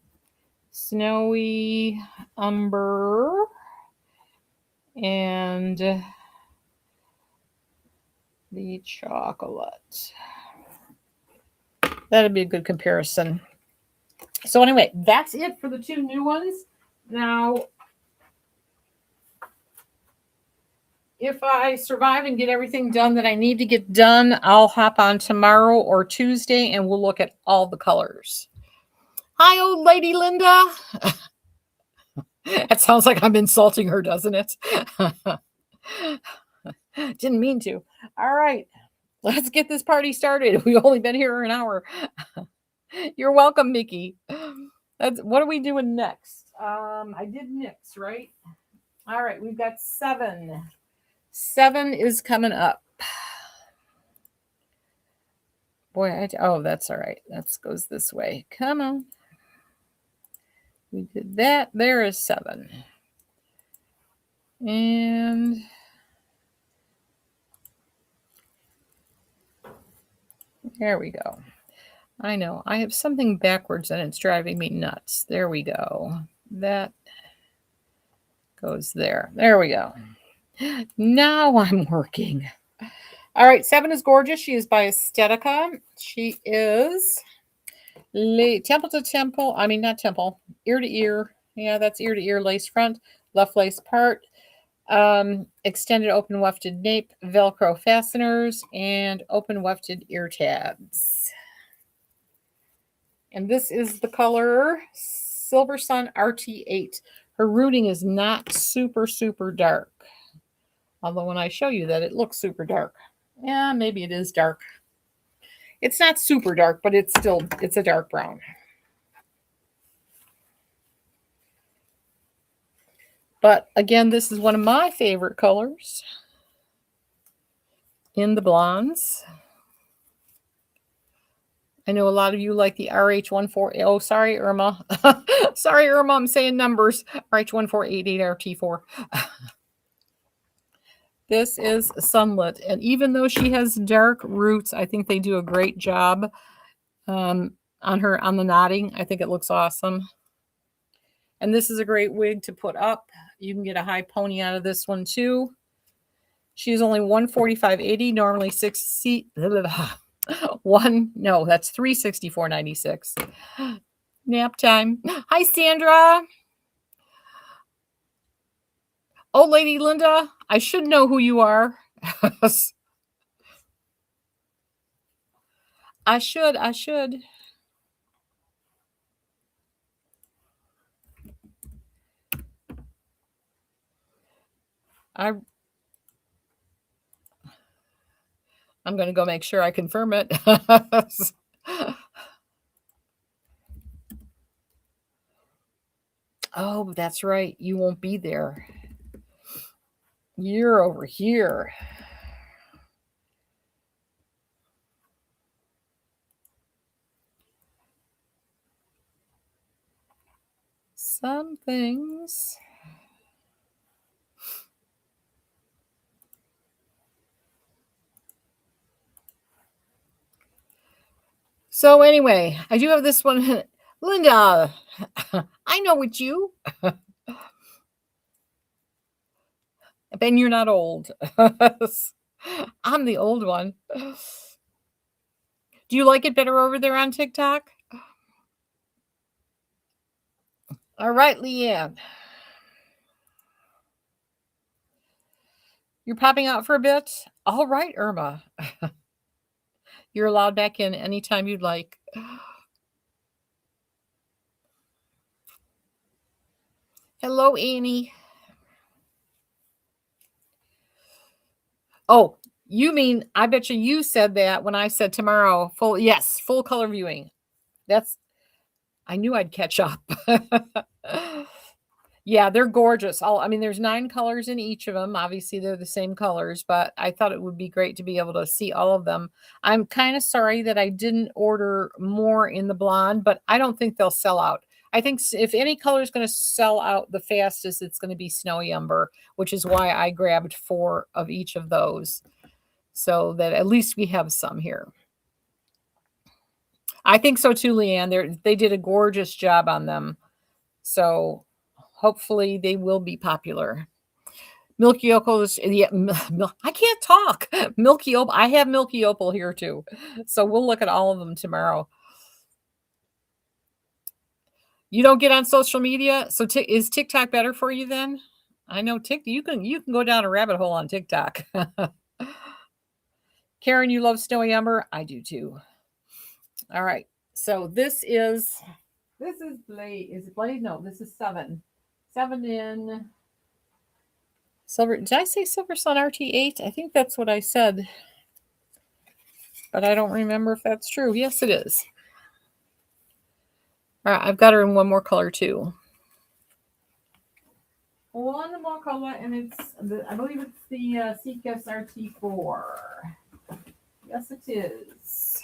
Snowy umber and the chocolate. That'd be a good comparison. So anyway, that's it for the 2 new ones. Now, if I survive and get everything done that I need to get done, I'll hop on tomorrow or Tuesday and we'll look at all the colors. Hi, old lady Linda. That sounds like I'm insulting her, doesn't it? Didn't mean to. All right, let's get this party started. We've only been here an hour. You're welcome, Mickey. What are we doing next? I did mix, right? All right, we've got 7. 7 is coming up. Boy, oh, that's all right. That goes this way. Come on. We did that. There is 7. And there we go. I know. I have something backwards and it's driving me nuts. There we go. That goes there. There we go. Now I'm working. All right, 7 is gorgeous. She is by Estetica. She is temple to temple. I mean, not temple. Ear to ear. Yeah, that's ear to ear lace front, left lace part, extended open wefted nape, Velcro fasteners, and open wefted ear tabs. And this is the color Silver Sun RT8. Her rooting is not super, super dark. Although when I show you that, it looks super dark. Yeah, maybe it is dark. It's not super dark, but it's a dark brown. But again, this is one of my favorite colors in the blondes. I know a lot of you like the RH14. Oh, sorry, Irma. Sorry, Irma, I'm saying numbers. RH1488RT4. This is Sunlit. And even though she has dark roots, I think they do a great job on the knotting. I think it looks awesome. And this is a great wig to put up. You can get a high pony out of this one too. She's only $145.80, normally that's $364.96. Nap time. Hi, Sandra. Oh, Lady Linda, I should know who you are. I should. I'm going to go make sure I confirm it. Oh, that's right. You won't be there. You're over here. Some things. So anyway, I do have this one. Linda, I know it's you. Ben, you're not old. I'm the old one. Do you like it better over there on TikTok? All right, Leanne. You're popping out for a bit? All right, Irma. You're allowed back in anytime you'd like. Hello, Annie. Oh, you mean, I bet you said that when I said tomorrow, full color viewing. I knew I'd catch up. Yeah, they're gorgeous. There's 9 colors in each of them. Obviously, they're the same colors, but I thought it would be great to be able to see all of them. I'm kind of sorry that I didn't order more in the blonde, but I don't think they'll sell out. I think if any color is going to sell out the fastest, it's going to be Snowy Umber, which is why I grabbed 4 of each of those so that at least we have some here. I think so too, Leanne. They did a gorgeous job on them. So hopefully they will be popular. Milky Opal is, yeah, I can't talk. Milky Opal. I have Milky Opal here too. So we'll look at all of them tomorrow. You don't get on social media? So is TikTok better for you then? I know you can go down a rabbit hole on TikTok. Karen, you love Snowy Umber? I do too. All right. So this is Blade. Is it Blade? No, this is 7. 7 in silver. Did I say Silver Sun RT8? I think that's what I said. But I don't remember if that's true. Yes, it is. All right, I've got her in one more color too. One more color, and I believe it's the Seekess RT4. Yes, it is.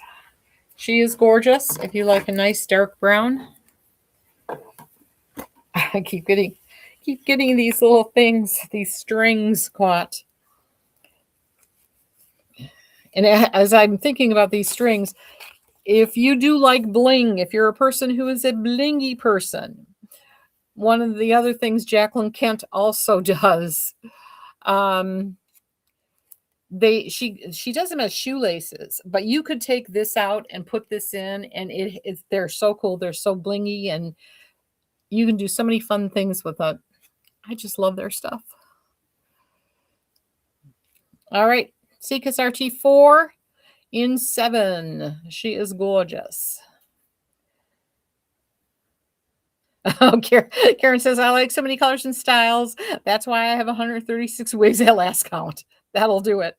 She is gorgeous. If you like a nice dark brown. I keep getting these little things, these strings caught. And as I'm thinking about these strings, If you do like bling, if you're a person who is a blingy person, one of the other things Jacqueline Kent also does, she does them as shoelaces, but you could take this out and put this in, and they're so cool. They're so blingy, and you can do so many fun things with it. I just love their stuff. All right, Seekis RT4 in 7. She is gorgeous. Oh, Karen says, I like so many colors and styles. That's why I have 136 wigs at last count. That'll do it.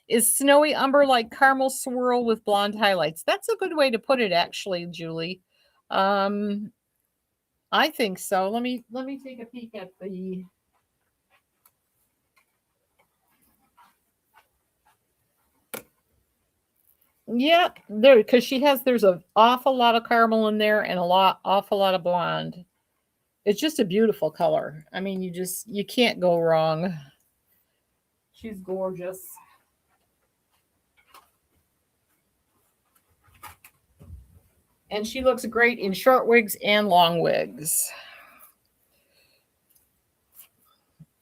Is snowy umber like caramel swirl with blonde highlights? That's a good way to put it, actually, Julie. I think so. Let me take a peek at the. Yeah, there, because there's an awful lot of caramel in there and awful lot of blonde. It's just a beautiful color. I mean, you can't go wrong. She's gorgeous. And she looks great in short wigs and long wigs.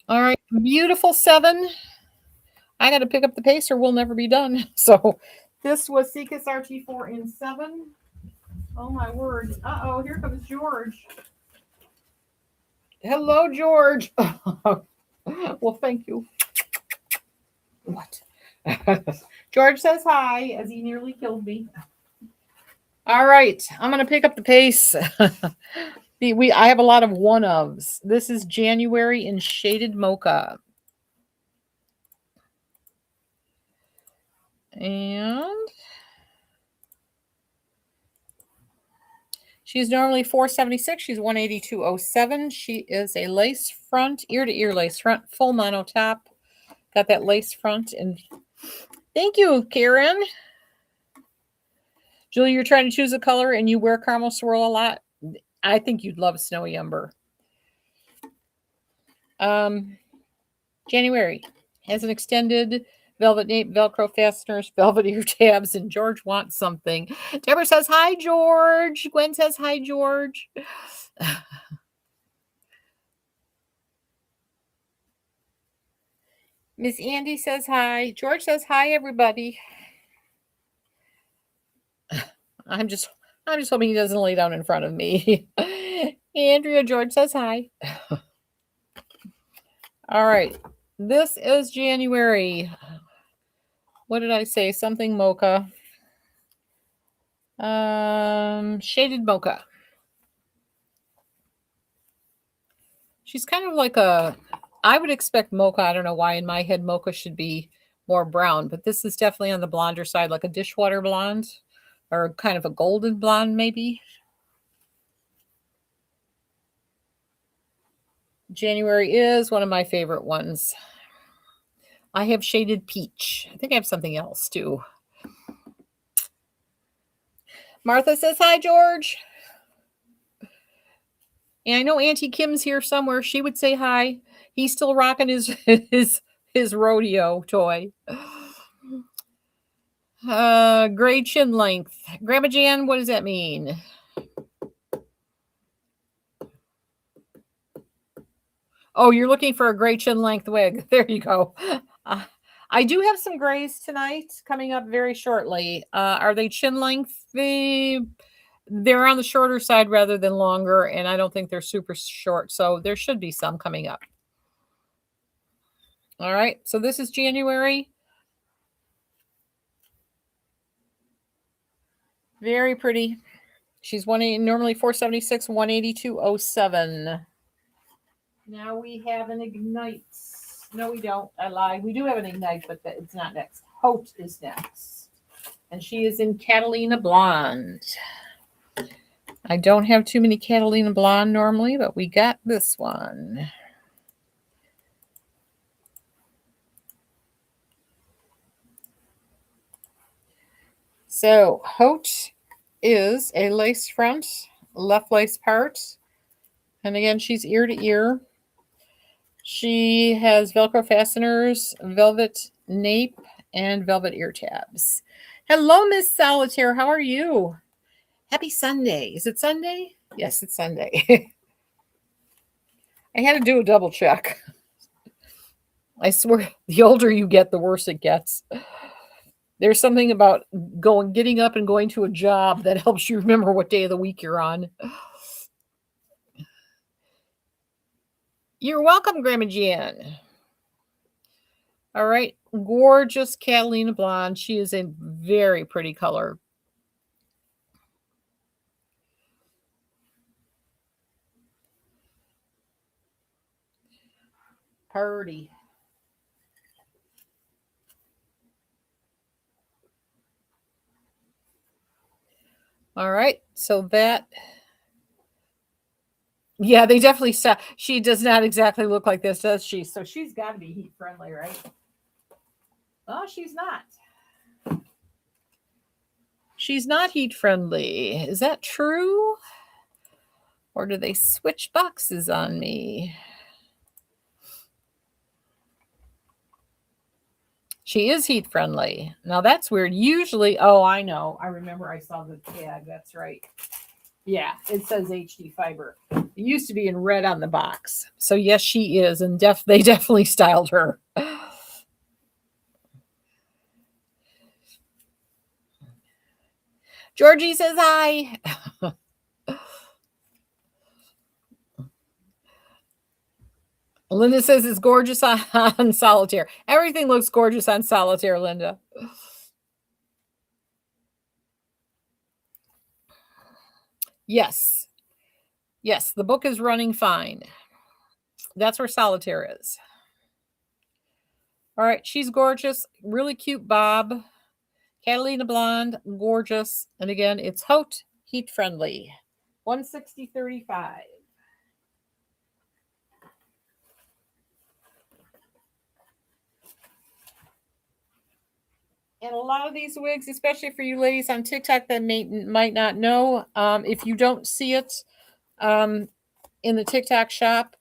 All right, beautiful 7. I got to pick up the pace or we'll never be done. So this was Seekis RT4 in 7. Oh, my word. Uh-oh, here comes George. Hello, George. Well, thank you. What? George says hi as he nearly killed me. All right, I'm going to pick up the pace. I have a lot of one-ofs. This is January in shaded mocha. And she's normally $476. She's $182.07. She is a lace front, ear-to-ear lace front, full mono top. Got that lace front. And thank you, Karen. Julie, you're trying to choose a color and you wear caramel swirl a lot. I think you'd love snowy umber. January has an extended velvet nape, Velcro fasteners, velvet ear tabs, and George wants something. Deborah says, hi, George. Gwen says, hi, George. Miss Andy says, hi. George says, hi, everybody. I'm just hoping he doesn't lay down in front of me. Andrea, George says, hi. All right. This is January. What did I say? Something mocha. Shaded mocha. She's kind of like I would expect mocha. I don't know why in my head mocha should be more brown, but this is definitely on the blonder side, like a dishwater blonde or kind of a golden blonde maybe. January is one of my favorite ones. I have shaded peach. I think I have something else too. Martha says, hi, George. And I know Auntie Kim's here somewhere. She would say hi. He's still rocking his rodeo toy. Gray chin length. Grandma Jan, what does that mean? Oh, you're looking for a gray chin length wig. There you go. I do have some grays tonight coming up very shortly. Are they chin length? They're on the shorter side rather than longer, and I don't think they're super short, so there should be some coming up. All right, so this is January. Very pretty. She's normally $476, $182.07. Now we have an Ignite. No, we don't. I lied. We do have an Ignite, but it's not next. Haute is next. And she is in Catalina Blonde. I don't have too many Catalina Blonde normally, but we got this one. So, Haute is a lace front, left lace part. And again, she's ear to ear. She has Velcro fasteners, velvet nape, and velvet ear tabs. Hello, Miss Solitaire. How are you? Happy Sunday. Is it Sunday? Yes, it's Sunday. I had to do a double check. I swear, the older you get, the worse it gets. There's something about getting up and going to a job that helps you remember what day of the week you're on. You're welcome, Grandma Jan. All right, gorgeous Catalina Blonde. She is a very pretty color. Purdy. All right, so that. Yeah, they definitely saw. She does not exactly look like this, does she? So she's got to be heat friendly, right? Oh, she's not. She's not heat friendly. Is that true? Or do they switch boxes on me? She is heat friendly. Now that's weird. Usually, oh, I know. I remember I saw the tag. That's right. Yeah, it says HD fiber. It used to be in red on the box. So yes, she is, and they definitely styled her. Georgie says hi. Linda says it's gorgeous on Solitaire. Everything looks gorgeous on Solitaire, Linda. Yes. Yes, the book is running fine. That's where Solitaire is. All right, she's gorgeous. Really cute bob. Catalina Blonde, gorgeous. And again, it's Haute, heat friendly. 160.35. And a lot of these wigs, especially for you ladies on TikTok that might not know, if you don't see it in the TikTok shop,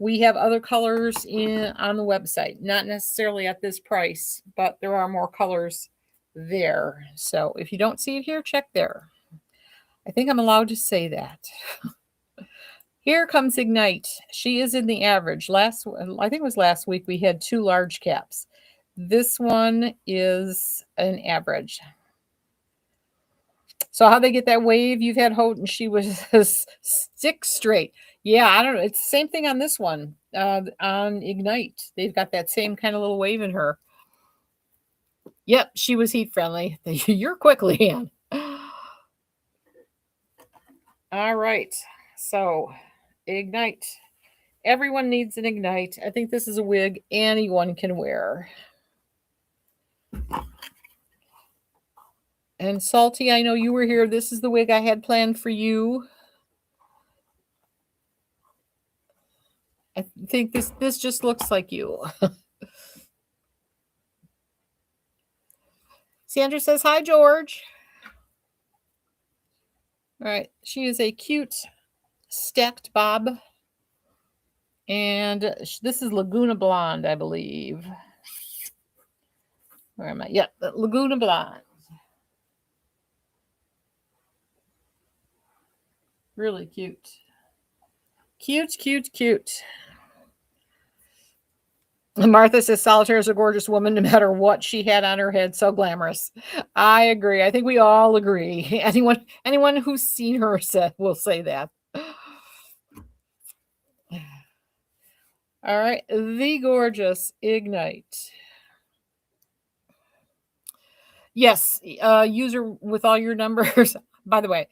we have other colors on the website. Not necessarily at this price, but there are more colors there. So if you don't see it here, check there. I think I'm allowed to say that. Here comes Ignite. She is in the average. I think it was last week, we had 2 large caps. This one is an average. So how they get that wave? You've had Holt and she was stick straight. Yeah, I don't know. It's the same thing on this one. On Ignite, they've got that same kind of little wave in her. Yep, she was heat friendly. You're quick, Leanne. All right. So Ignite. Everyone needs an Ignite. I think this is a wig anyone can wear. And Salty, I know you were here. This is the wig I had planned for you. I think this just looks like you. Sandra says, hi, George. All right. She is a cute stacked bob. And this is Laguna Blonde, I believe. Where am I? Yep, Laguna Blonde. Really cute. Cute, cute, cute. Martha says Solitaire is a gorgeous woman no matter what she had on her head. So glamorous. I agree. I think we all agree. Anyone who's seen her will say that. All right. The gorgeous Ignite. Yes. User with all your numbers. By the way,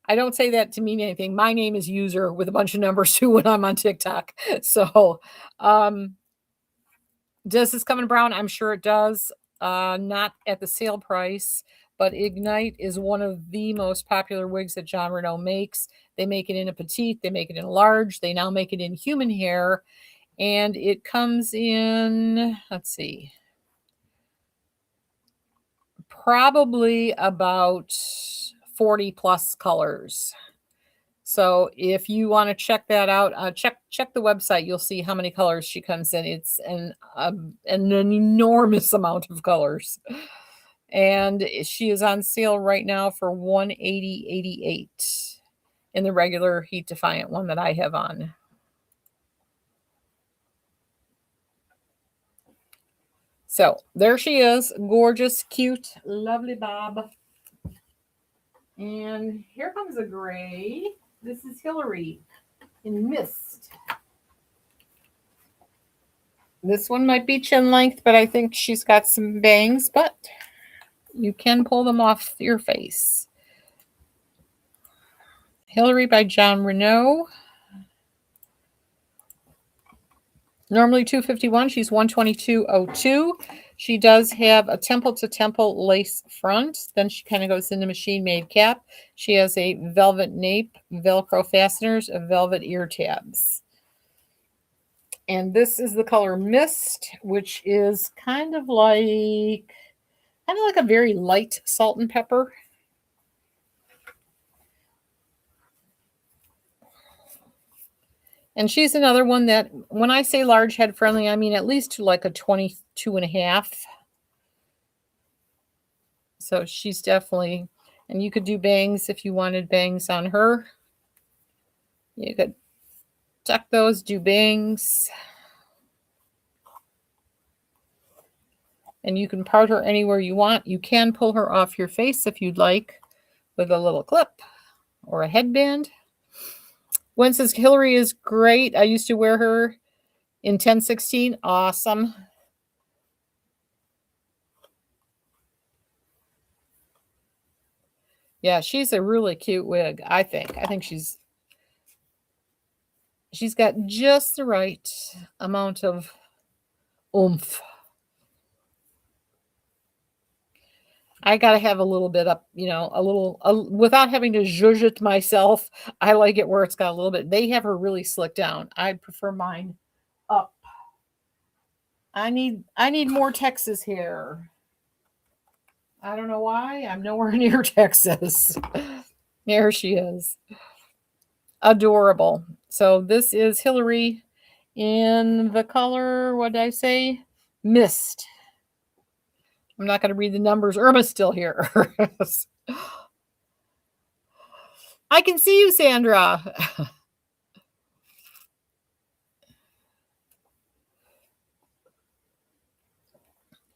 I don't say that to mean anything. My name is User with a bunch of numbers too when I'm on TikTok. So, does this come in brown? I'm sure it does. Not at the sale price, but Ignite is one of the most popular wigs that John Renault makes. They make it in a petite, they make it in a large, they now make it in human hair, and it comes in, let's see, probably about 40 plus colors. So if you want to check that out, check the website. You'll see how many colors she comes in. It's an enormous amount of colors. And she is on sale right now for $180.88 in the regular Heat Defiant one that I have on. So there she is, gorgeous, cute, lovely bob. And here comes a gray. This is Hillary in Mist. This one might be chin length, but I think she's got some bangs, but you can pull them off your face. Hillary by John Renault. Normally $251, she's $122.02. She does have a temple to temple lace front. Then she kind of goes into machine made cap. She has a velvet nape, Velcro fasteners, velvet ear tabs. And this is the color Mist, which is kind of like a very light salt and pepper. And she's another one that, when I say large head friendly, I mean at least to like a 22.5. So she's definitely, and you could do bangs if you wanted bangs on her. You could tuck those, do bangs. And you can part her anywhere you want. You can pull her off your face if you'd like with a little clip or a headband. Gwen says Hillary is great. I used to wear her in 1016. Awesome. Yeah, she's a really cute wig, I think. I think she's got just the right amount of oomph. I got to have a little bit up, without having to zhuzh it myself. I like it where it's got a little bit. They have her really slicked down. I prefer mine up. I need more Texas hair. I don't know why. I'm nowhere near Texas. There she is. Adorable. So this is Hillary in the color, what did I say? Mist. I'm not going to read the numbers. Irma's still here. I can see you, Sandra.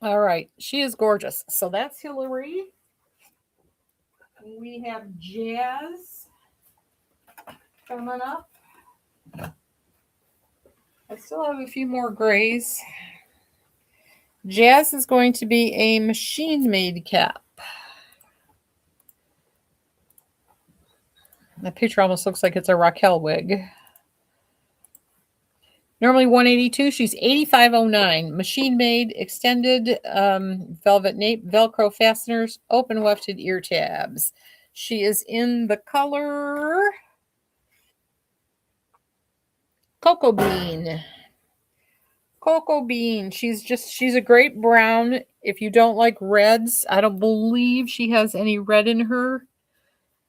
All right. She is gorgeous. So that's Hillary. We have Jazz coming up. I still have a few more grays. Jazz is going to be a machine-made cap. The picture almost looks like it's a Raquel wig. Normally $182, she's $85.09. Machine-made, extended velvet nape, Velcro fasteners, open wefted ear tabs. She is in the color Cocoa Bean. Cocoa Bean. She's a great brown. If you don't like reds, I don't believe she has any red in her.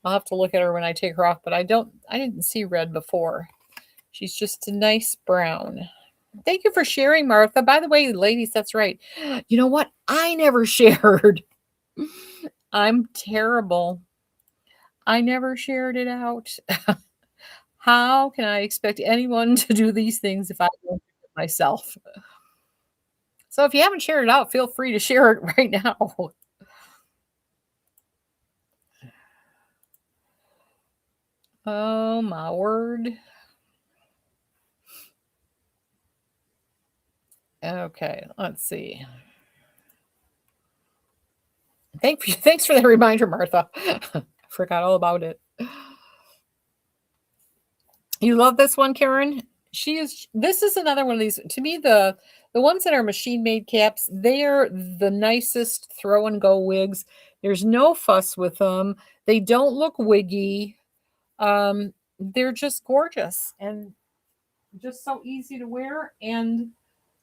I'll have to look at her when I take her off, but I didn't see red before. She's just a nice brown. Thank you for sharing, Martha. By the way, ladies, that's right. You know what? I never shared. I'm terrible. I never shared it out. How can I expect anyone to do these things if I don't do it myself? So if you haven't shared it out, feel free to share it right now. Oh, my word. Okay, let's see. Thanks for the reminder, Martha. Forgot all about it. You love this one, Karen? This is another one of these. To me, the ones that are machine-made caps, they are the nicest throw-and-go wigs. There's no fuss with them. They don't look wiggy. They're just gorgeous and just so easy to wear. And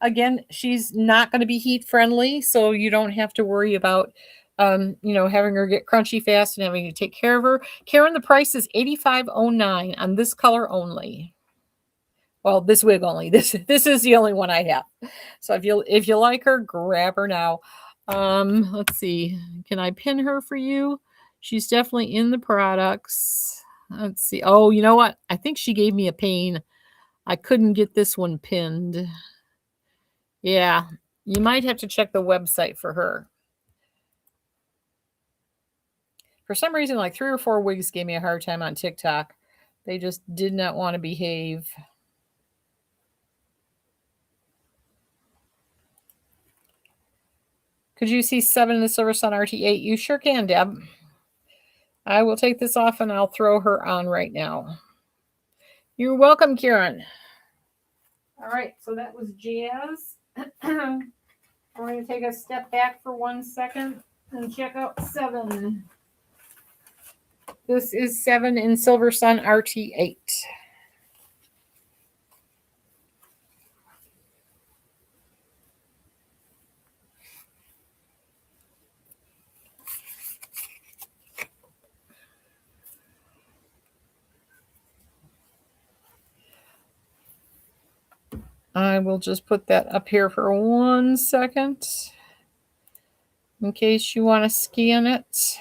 again, she's not going to be heat friendly, so you don't have to worry about having her get crunchy fast and having to take care of her. Karen, the price is $85.09 on this color only. Well, this wig only. This is the only one I have. So if you like her, grab her now. Let's see. Can I pin her for you? She's definitely in the products. Let's see. Oh, you know what? I think she gave me a pain. I couldn't get this one pinned. Yeah, you might have to check the website for her. For some reason, like 3 or 4 wigs gave me a hard time on TikTok. They just did not want to behave. Could you see 7 in the Silver Sun RT8? You sure can, Deb. I will take this off and I'll throw her on right now. You're welcome, Karen. All right, so that was Jazz. We're going to take a step back for 1 second and check out 7. This is 7 in Silver Sun RT8. I will just put that up here for 1 second in case you want to scan it.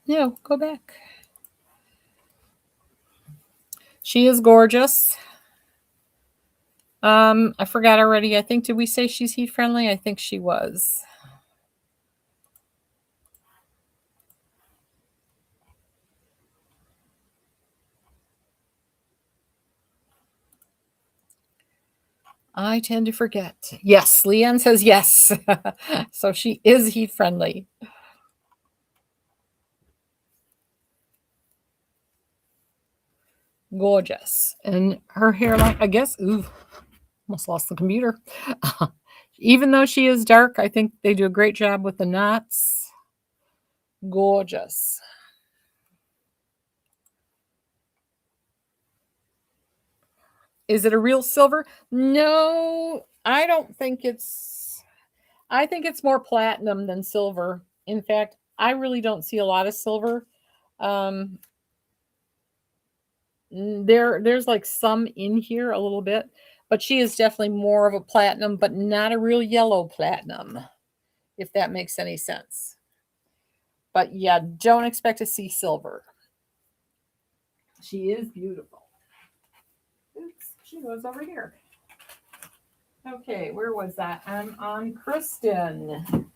No, go back. She is gorgeous. I forgot already. I think, did we say she's heat friendly? I think she was. I tend to forget. Yes, Leanne says yes. So she is heat friendly. Gorgeous. And her hairline, I guess, ooh, almost lost the computer. Even though she is dark, I think they do a great job with the knots. Gorgeous. Is it a real silver? No, I don't think it's. I think it's more platinum than silver. In fact, I really don't see a lot of silver. There's like some in here a little bit, but she is definitely more of a platinum, but not a real yellow platinum, if that makes any sense. But yeah, don't expect to see silver. She is beautiful. Oops, she goes over here. Okay, where was that? I'm on Kristen.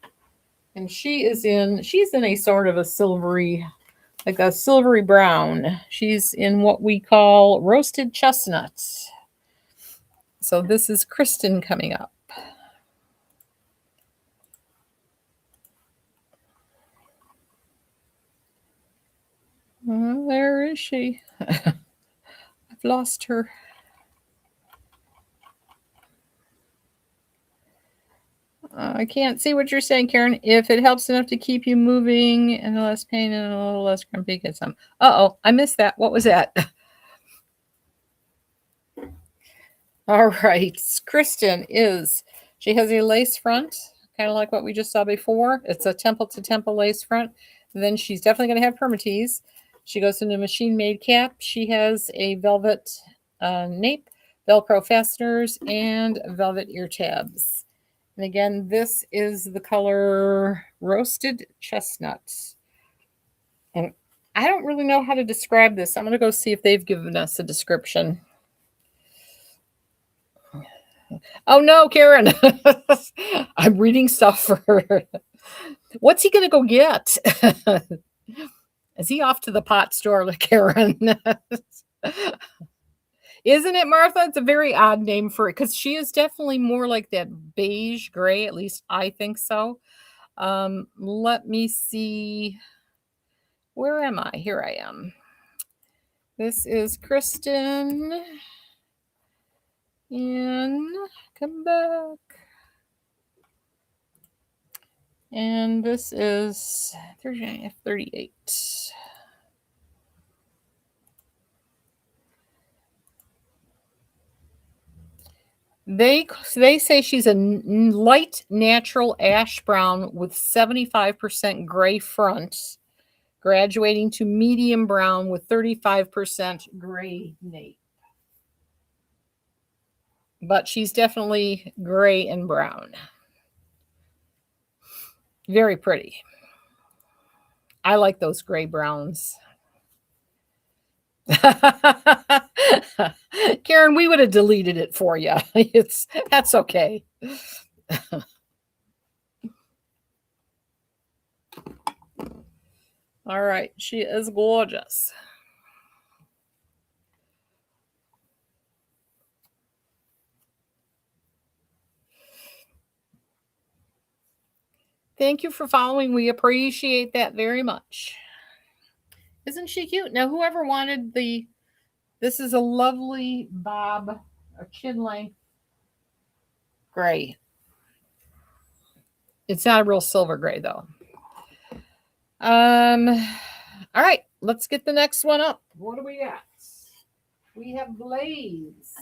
And she's in a sort of a silvery, like a silvery brown. She's in what we call roasted chestnut. So this is Kristen coming up. Where is she? I've lost her. I can't see what you're saying, Karen. If it helps enough to keep you moving and less pain and a little less grumpy, get some. Uh-oh, I missed that. What was that? All right. Kristen she has a lace front, kind of like what we just saw before. It's a temple to temple lace front. And then she's definitely going to have permatease. She goes into machine made cap. She has a velvet nape, Velcro fasteners, and velvet ear tabs. And again, this is the color roasted chestnut. And I don't really know how to describe this. I'm going to go see if they've given us a description. Oh no, Karen. I'm reading stuff for her. What's he going to go get? Is he off to the pot store, Karen? Isn't it, Martha? It's a very odd name for it because she is definitely more like that beige gray. At least I think so. Let me see. Where am I? Here I am. This is Kristen. And come back. And this is 38. They say she's a light natural ash brown with 75% gray front, graduating to medium brown with 35% gray nape. but she's definitely gray and brown. Very pretty. I like those gray browns. Karen, we would have deleted it for you. That's okay. All right, she is gorgeous. Thank you for following. We appreciate that very much. Isn't she cute? Now, whoever wanted this is a lovely bob or chin length gray. It's not a real silver gray though. All right, let's get the next one up. What do we got? We have Blaze.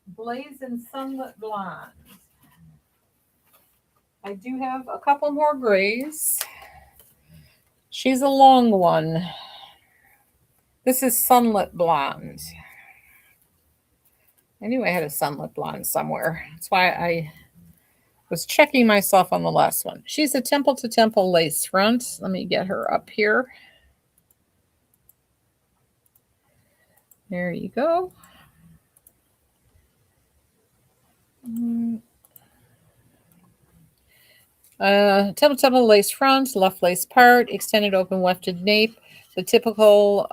Blaze and Sunlit Blonde. I do have a couple more grays. She's a long one. This is Sunlit Blonde. I knew I had a Sunlit Blonde somewhere. That's why I was checking myself on the last one. She's a temple to temple lace front. Let me get her up here. There you go. Temple to temple lace front, left lace part, extended open wefted nape, the typical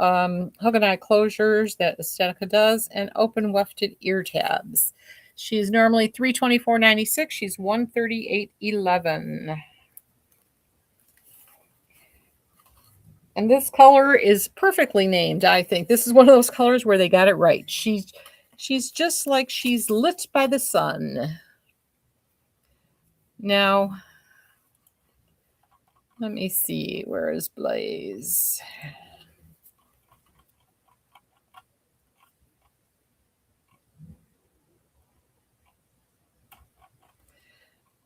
hook and eye closures that Estetica does, and open wefted ear tabs. She's normally $324.96. She's $138.11. And this color is perfectly named, I think. This is one of those colors where they got it right. She's just like she's lit by the sun. Now, let me see. Where is Blaze?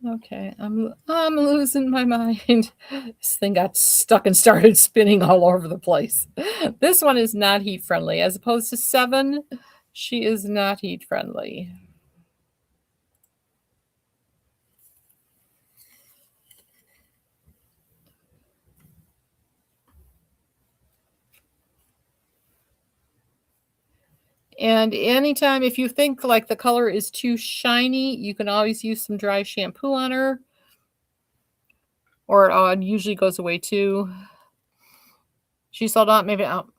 Okay, I'm losing my mind. This thing got stuck and started spinning all over the place. This one is not heat friendly. As opposed to 7, she is not heat friendly. And anytime, if you think like the color is too shiny, you can always use some dry shampoo on her. Or it usually goes away too. She sold out, maybe out.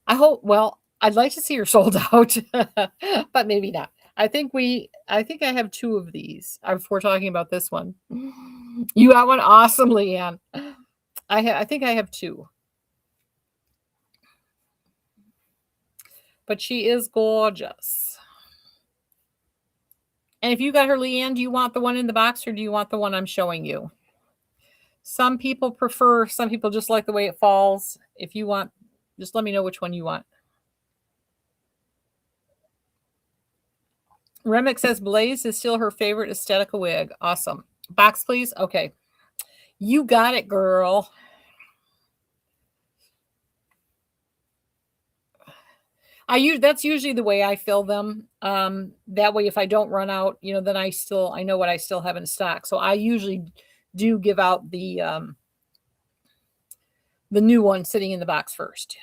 I hope, well, I'd like to see her sold out, but maybe not. I think I have 2 of these. If we're talking about this one. You got one? Awesome, Leanne. I think I have 2. But she is gorgeous. And if you got her, Leanne, do you want the one in the box or do you want the one I'm showing you? Some people just like the way it falls. If you want, just let me know which one you want. Remick says Blaze is still her favorite Estetica wig. Awesome. Box, please. Okay. You got it, girl. That's usually the way I fill them. That way, if I don't run out, then I know what I still have in stock. So I usually do give out the new one sitting in the box first.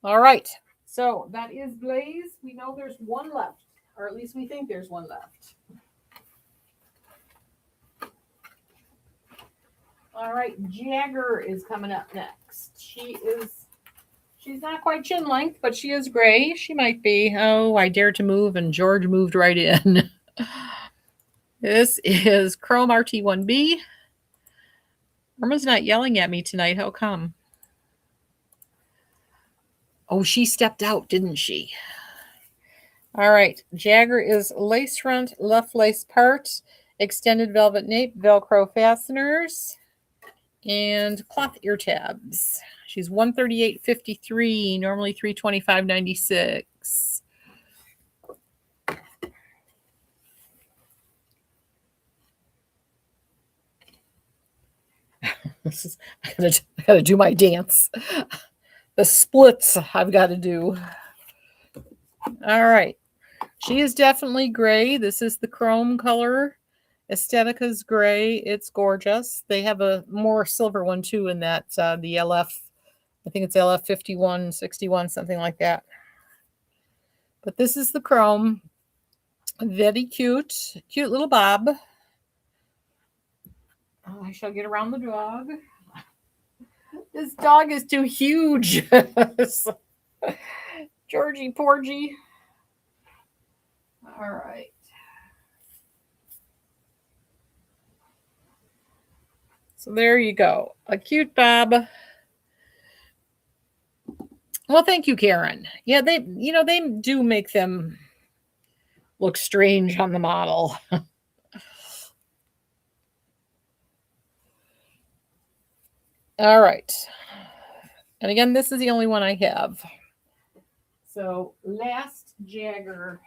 All right. So that is Blaze. We know there's one left, or at least we think there's one left. All right, Jagger is coming up next. She's not quite chin length, but she is gray. She might be. Oh, I dared to move, and George moved right in. This is Chrome RT1B. Irma's not yelling at me tonight. How come? Oh, she stepped out, didn't she? All right. Jagger is lace front, left lace part, extended velvet nape, Velcro fasteners, and cloth ear tabs. She's $138.53, normally $325.96. I gotta do my dance. The splits I've got to do. All right. She is definitely gray. This is the chrome color. Aesthetica's gray. It's gorgeous. They have a more silver one too in that the LF. I think it's LF 5161, something like that. But this is the chrome. Very cute. Cute little bob. Oh, I shall get around the dog. This dog is too huge. Georgie Porgy. All right. So there you go. A cute bob. Well, thank you, Karen. Yeah, they do make them look strange on the model. All right. And again, this is the only one I have. So last Jagger.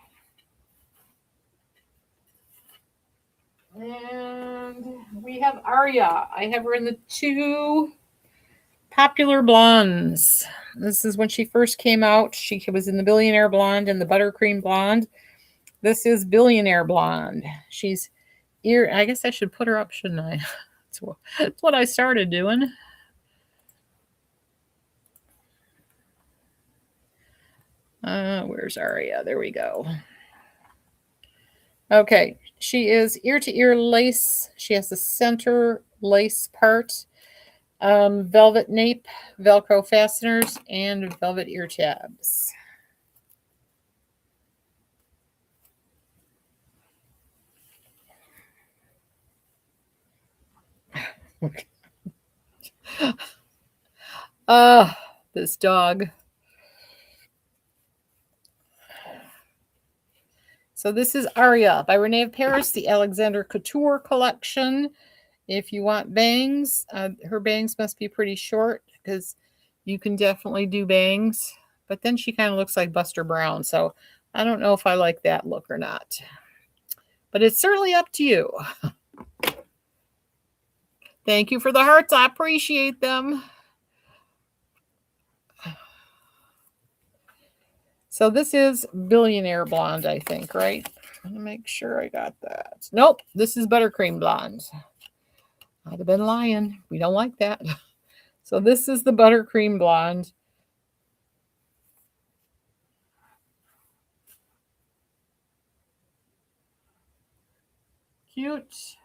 And we have Aria. I have her in the 2 popular blondes. This is when she first came out. She was in the Billionaire Blonde and the Buttercream Blonde. This is Billionaire Blonde. She's ear. I guess I should put her up, shouldn't I? That's what I started doing. Where's Aria? There we go. Okay, she is ear-to-ear lace. She has the center lace part, velvet nape, Velcro fasteners, and velvet ear tabs. This dog. So this is Aria by Renee of Paris, the Alexander Couture collection. If you want bangs, her bangs must be pretty short because you can definitely do bangs. But then she kind of looks like Buster Brown. So I don't know if I like that look or not. But it's certainly up to you. Thank you for the hearts. I appreciate them. So this is Billionaire Blonde, I think, right? I'm going to make sure I got that. Nope, this is Buttercream Blonde. I'd have been lying. We don't like that. So this is the Buttercream Blonde. Cute.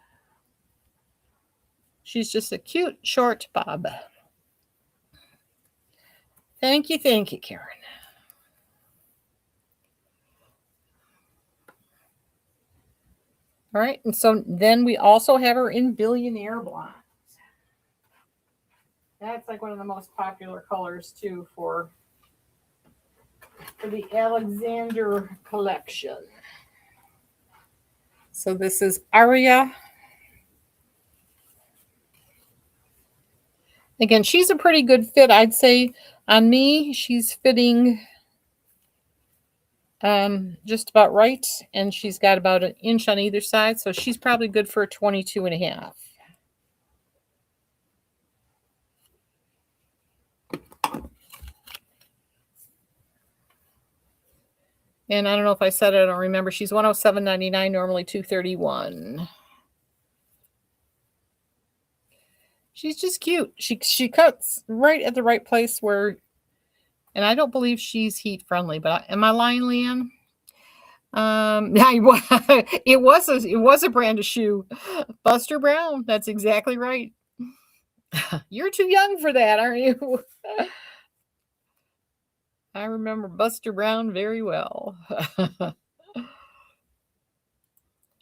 She's just a cute short bob. Thank you, Karen. All right, and so then we also have her in Billionaire Blonde. That's like one of the most popular colors too for the Alexander collection. So this is Aria. Again, she's a pretty good fit. I'd say on me, she's fitting just about right. And she's got about an inch on either side. So she's probably good for a 22 and a half. And I don't know if I said it, I don't remember. She's $107.99, normally $231. She's just cute. She cuts right at the right place where, and I don't believe she's heat friendly, but am I lying, Leanne? It was a brand of shoe, Buster Brown. That's exactly right. You're too young for that, aren't you? I remember Buster Brown very well.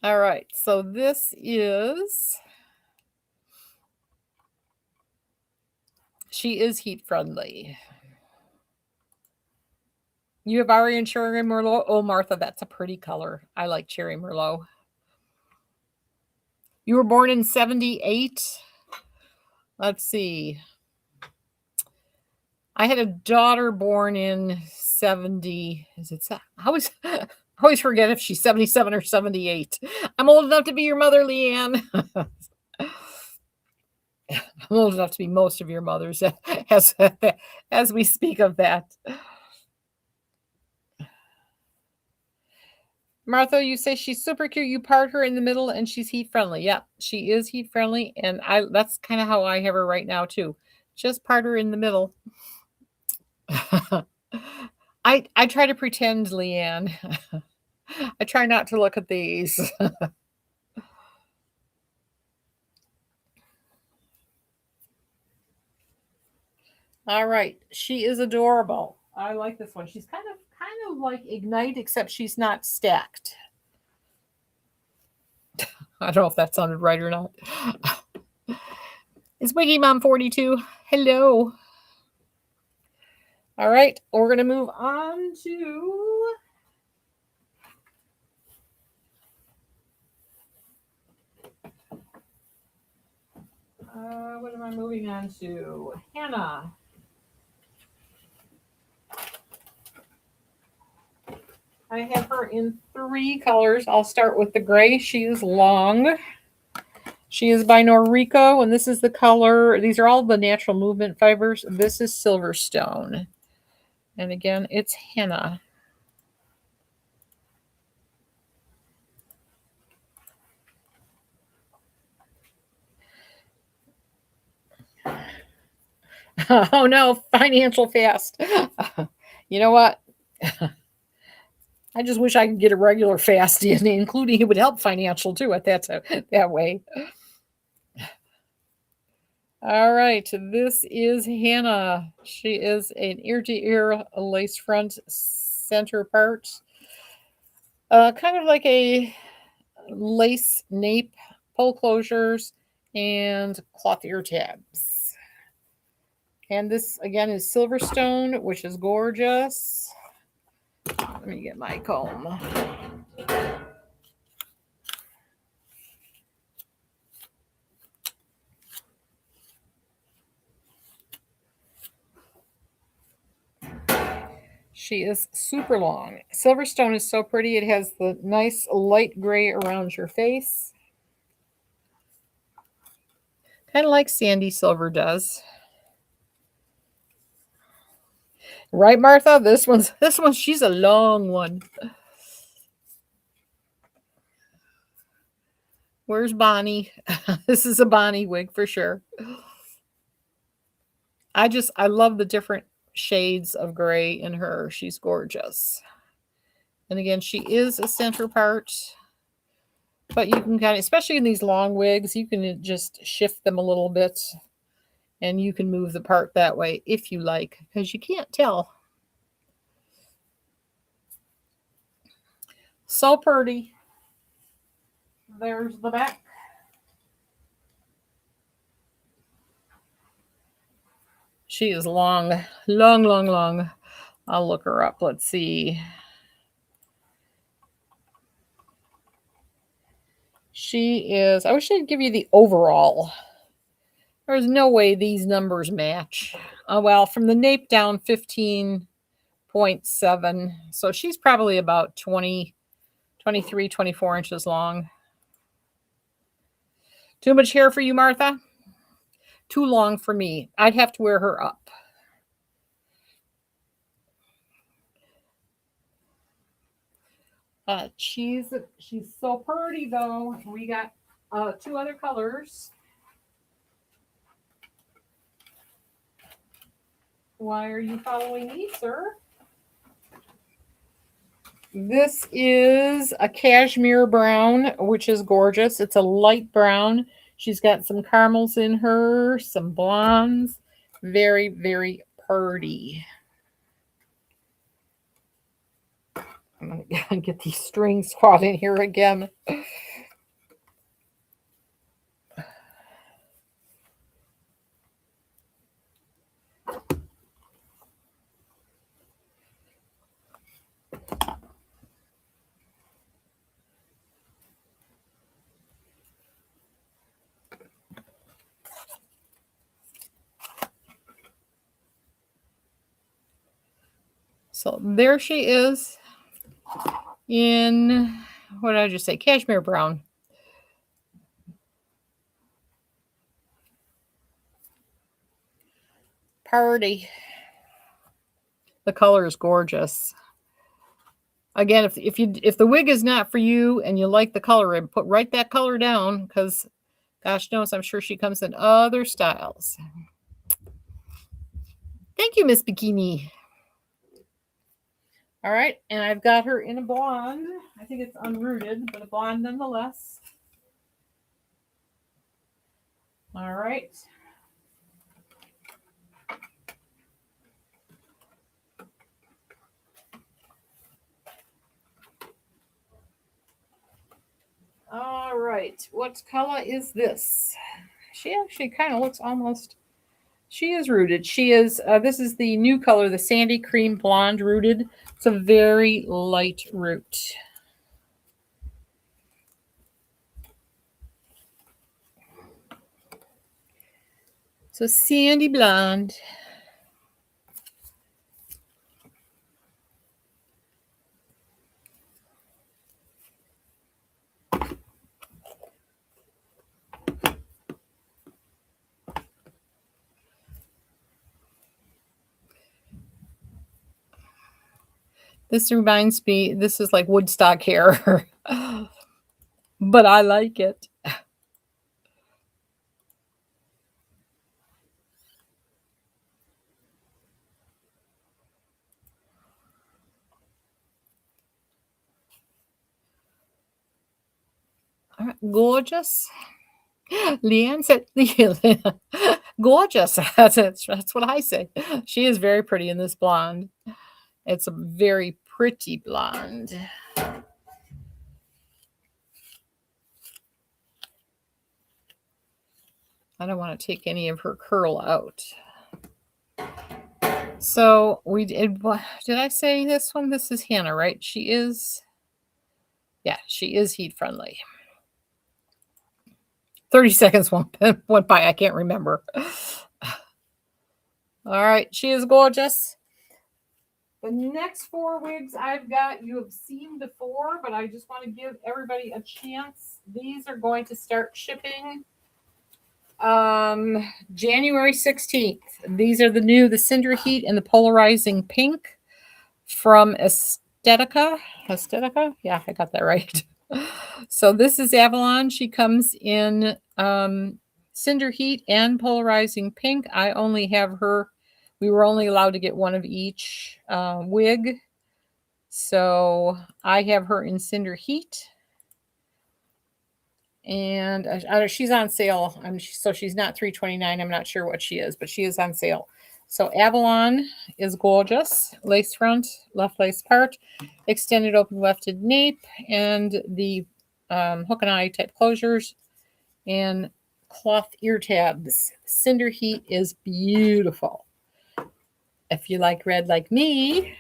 All right, so this is. She is heat friendly. You have Aria and Cherry Merlot. Oh, Martha, that's a pretty color. I like Cherry Merlot. You were born in 78. Let's see. I had a daughter born in 70. Is it? I always forget if she's 77 or 78. I'm old enough to be your mother, Leanne. I'm old enough to be most of your mothers as we speak of that. Martha, you say she's super cute. You part her in the middle and she's heat friendly. Yeah, she is heat friendly. And that's kind of how I have her right now too. Just part her in the middle. I try to pretend, Leanne. I try not to look at these. All right, she is adorable. I like this one. She's kind of like Ignite, except she's not stacked. I don't know if that sounded right or not. It's Wiggy Mom 42. Hello. All right, we're going to move on to what am I moving on to? Hannah. I have her in 3 colors. I'll start with the gray. She is long. She is by Noriko, and this is the color. These are all the natural movement fibers. This is Silverstone. And again, it's Henna. Oh no, financial fast. You know what? I just wish I could get a regular fast in, including it would help financial too at that way. All right, this is Hannah. She is an ear-to-ear lace front center part. Kind of like a lace nape, pull closures, and cloth ear tabs. And this, again, is Silverstone, which is gorgeous. Let me get my comb. She is super long. Silverstone is so pretty. It has the nice light gray around your face. Kind of like Sandy Silver does. Right, Martha? This one, she's a long one. Where's Bonnie? This is a Bonnie wig for sure. I love the different shades of gray in her. She's gorgeous. And again, she is a center part, but you can kind of, especially in these long wigs, you can just shift them a little bit and you can move the part that way if you like, because you can't tell. So pretty. There's the back. She is long, long, long, long. I'll look her up. Let's see. She is, I wish I'd give you the overall. There's no way these numbers match. Oh, well, from the nape down 15.7. So she's probably about 20, 23, 24 inches long. Too much hair for you, Martha? Too long for me. I'd have to wear her up. She's so pretty though. We got 2 other colors. Why are you following me, sir? This is a cashmere brown, which is gorgeous. It's a light brown. She's got some caramels in her, some blondes. Very, very pretty. I'm going to get these strings caught in here again. So there she is in, what did I just say? Cashmere brown. Party. The color is gorgeous. Again, if the wig is not for you and you like the color, write that color down, because gosh knows I'm sure she comes in other styles. Thank you, Miss Bikini. All right, and I've got her in a blonde. I think it's unrooted, but a blonde nonetheless. All right. All right, what color is this? She actually kind of looks almost. She is rooted. She is. This is the new color, the sandy cream blonde rooted. It's a very light root. So sandy blonde. This reminds me, this is like Woodstock hair, but I like it. Gorgeous. Leanne said, gorgeous. That's what I say. She is very pretty in this blonde. It's a very pretty blonde. I don't want to take any of her curl out. So we did I say this one? This is Hannah, right? She is heat friendly. 30 seconds went by. I can't remember. All right, she is gorgeous. The next 4 wigs I've got you have seen before, but I just want to give everybody a chance. These are going to start shipping January 16th. These are the Cinder Heat and the Polarizing Pink from Estetica. Yeah, I got that right. So this is Avalon. She comes in Cinder Heat and Polarizing Pink. I only have her. We were only allowed to get one of each wig. So I have her in Cinder Heat. And she's on sale. So she's not $329. I'm not sure what she is, but she is on sale. So Avalon is gorgeous. Lace front, left lace part, extended open wefted nape, and the hook and eye type closures, and cloth ear tabs. Cinder Heat is beautiful. If you like red like me,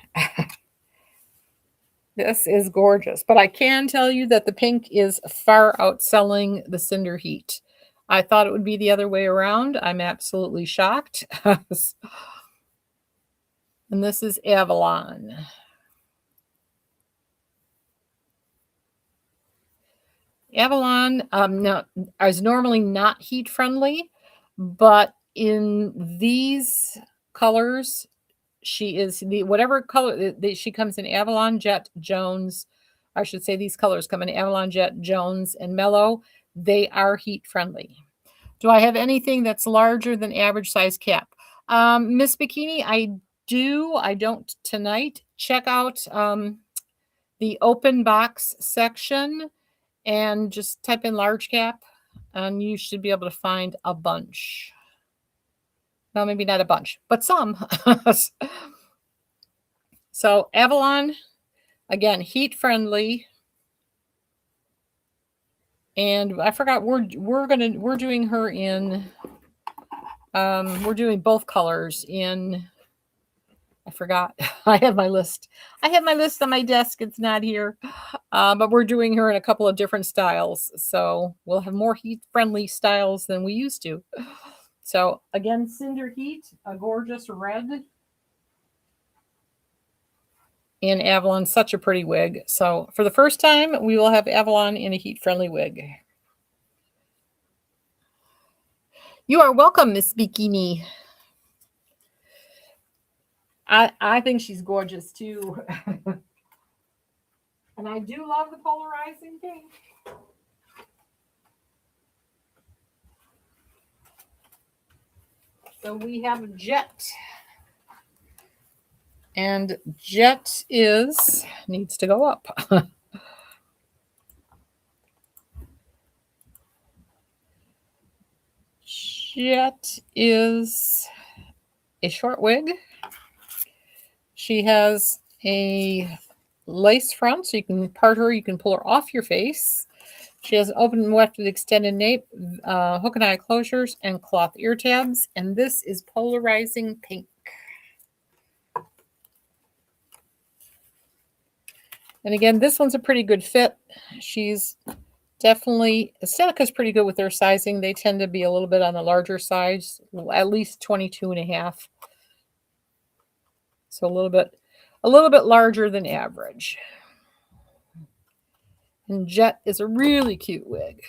this is gorgeous. But I can tell you that the pink is far outselling the Cinder Heat. I thought it would be the other way around. I'm absolutely shocked. And this is Avalon. Avalon now is normally not heat friendly, but in these colors, she is whatever color she comes in, Avalon, Jet, Jones. I should say these colors come in Avalon, Jet, Jones, and Mellow. They are heat friendly. Do I have anything that's larger than average size cap? Miss Bikini, I do. I don't tonight. Check out the open box section and just type in large cap, and you should be able to find a bunch. Well, maybe not a bunch, but some. So Avalon, again, heat friendly. And I forgot we're doing her in we're doing both colors in, I forgot. I have my list. I have my list on my desk. It's not here. But we're doing her in a couple of different styles. So we'll have more heat friendly styles than we used to. So again, Cinder Heat, a gorgeous red. In Avalon, such a pretty wig. So for the first time, we will have Avalon in a heat-friendly wig. You are welcome, Miss Bikini. I think she's gorgeous too. And I do love the polarizing pink. So we have Jet. And Jet needs to go up. Jet is a short wig. She has a lace front, so you can part her, you can pull her off your face. She has an open and wefted extended nape, hook and eye closures, and cloth ear tabs. And this is polarizing pink. And again, this one's a pretty good fit. She's definitely, Seneca's pretty good with their sizing. They tend to be a little bit on the larger size, at least 22 and a half. So a little bit larger than average. And Jet is a really cute wig.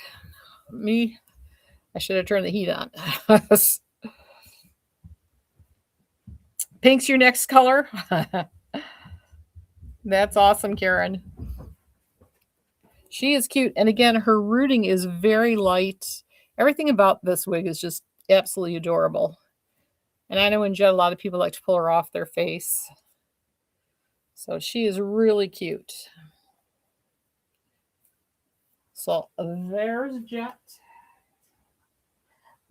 I should have turned the heat on. Pink's your next color. That's awesome, Karen. She is cute. And again, her rooting is very light. Everything about this wig is just absolutely adorable. And I know in Jet, a lot of people like to pull her off their face. So she is really cute. So there's Jet.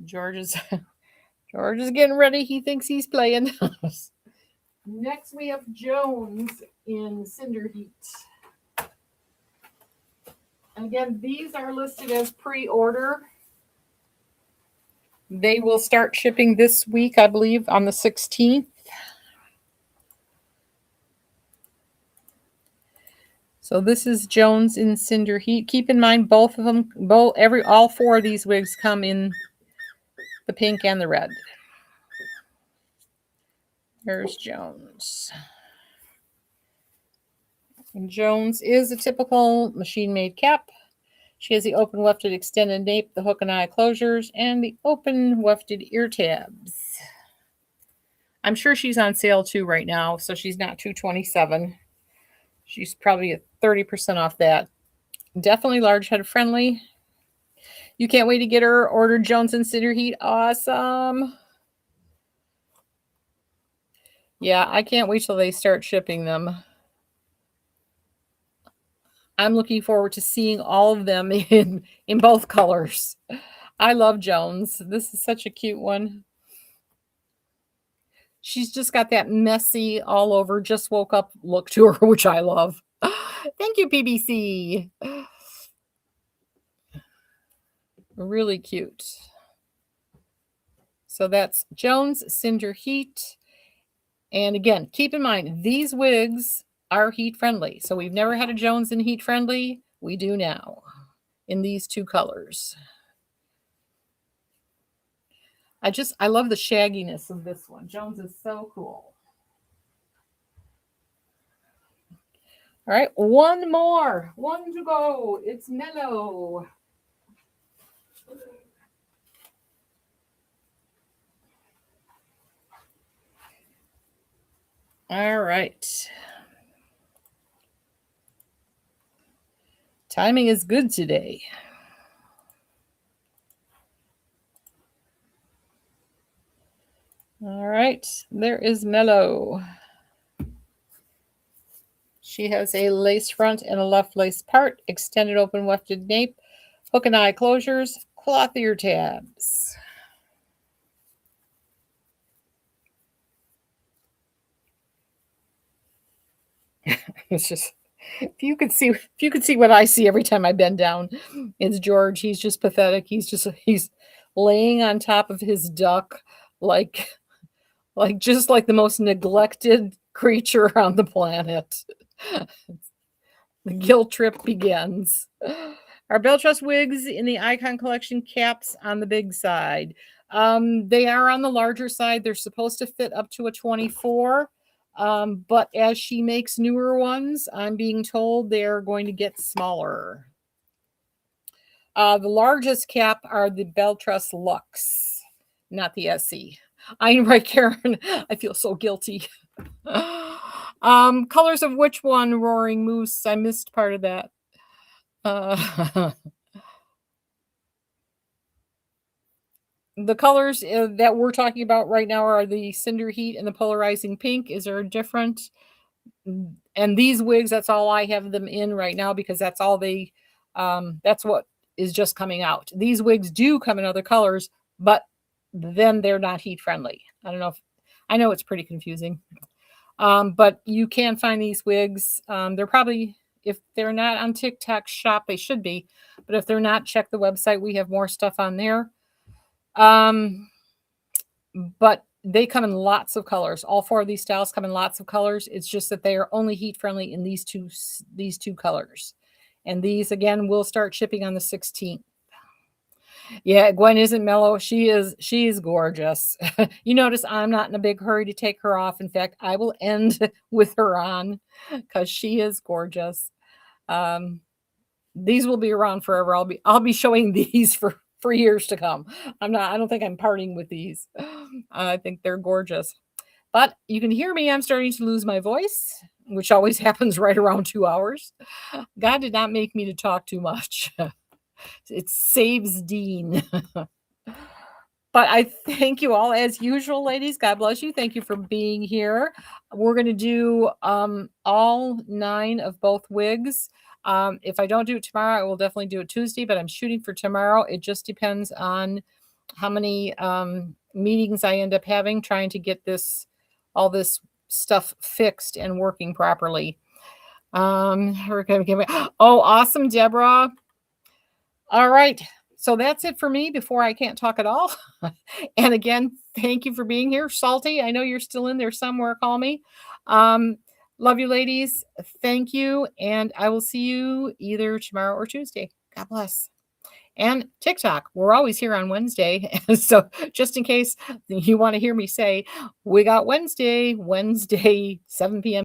George is getting ready. He thinks he's playing. Next, we have Jones in Cinder Heat. And again, these are listed as pre-order. They will start shipping this week, I believe, on the 16th. So this is Jones in Cinder Heat. Keep in mind, both of them, all four of these wigs come in the pink and the red. There's Jones. And Jones is a typical machine-made cap. She has the open wefted extended nape, the hook and eye closures, and the open wefted ear tabs. I'm sure she's on sale too right now, so she's not $227. She's probably at 30% off that. Definitely large head friendly. You can't wait to get her. Order Jones in Cinder Heat. Awesome. Yeah, I can't wait till they start shipping them. I'm looking forward to seeing all of them in both colors. I love Jones. This is such a cute one. She's just got that messy, all over, just woke up look to her, which I love. Thank you, PBC. Really cute. So that's Jones Cinder Heat. And again, keep in mind, these wigs are heat friendly. So we've never had a Jones in heat friendly. We do now in these two colors. I love the shagginess of this one. Jones is so cool. All right, one to go. It's Mellow. All right. Timing is good today. All right, there is Mellow. She has a lace front and a left lace part, extended open wefted nape, hook and eye closures, cloth ear tabs. It's just, if you could see what I see every time I bend down, it's George. He's just pathetic. He's laying on top of his duck like just like the most neglected creature on the planet. The guilt trip begins. Our Belle Trust wigs in the Icon Collection caps on the big side. They are on the larger side. They're supposed to fit up to a 24. But as she makes newer ones, I'm being told they're going to get smaller. The largest cap are the Belle Trust Luxe, not the SE. I'm right, Karen. I feel so guilty. Colors of which one, Roaring Moose? I missed part of that. The colors that we're talking about right now are the Cinder Heat and the Polarizing Pink. Is there a different? And these wigs, that's all I have them in right now because that's all that's what is just coming out. These wigs do come in other colors, but then they're not heat friendly. I don't know if I know it's pretty confusing. But you can find these wigs. They're probably, if they're not on TikTok shop, they should be. But if they're not, check the website. We have more stuff on there. But they come in lots of colors. All four of these styles come in lots of colors. It's just that they are only heat friendly in these two colors. And these again will start shipping on the 16th. Yeah, Gwen isn't mellow. She's gorgeous. You notice I'm not in a big hurry to take her off. In fact, I will end with her on because she is gorgeous. These will be around forever. I'll be showing these for years to come. I don't think I'm parting with these. I think they're gorgeous. But you can hear me. I'm starting to lose my voice, which always happens right around 2 hours. God did not make me to talk too much. It saves Dean. But I thank you all as usual, ladies. God bless you. Thank you for being here. We're going to do all 9 of both wigs. If I don't do it tomorrow, I will definitely do it Tuesday, but I'm shooting for tomorrow. It just depends on how many meetings I end up having, trying to get all this stuff fixed and working properly. We're going to give it. Oh, awesome, Deborah. All right. So that's it for me before I can't talk at all. And again, thank you for being here. Salty, I know you're still in there somewhere. Call me. Love you, ladies. Thank you. And I will see you either tomorrow or Tuesday. God bless. And TikTok, we're always here on Wednesday. So just in case you want to hear me say, we got Wednesday, 7 p.m.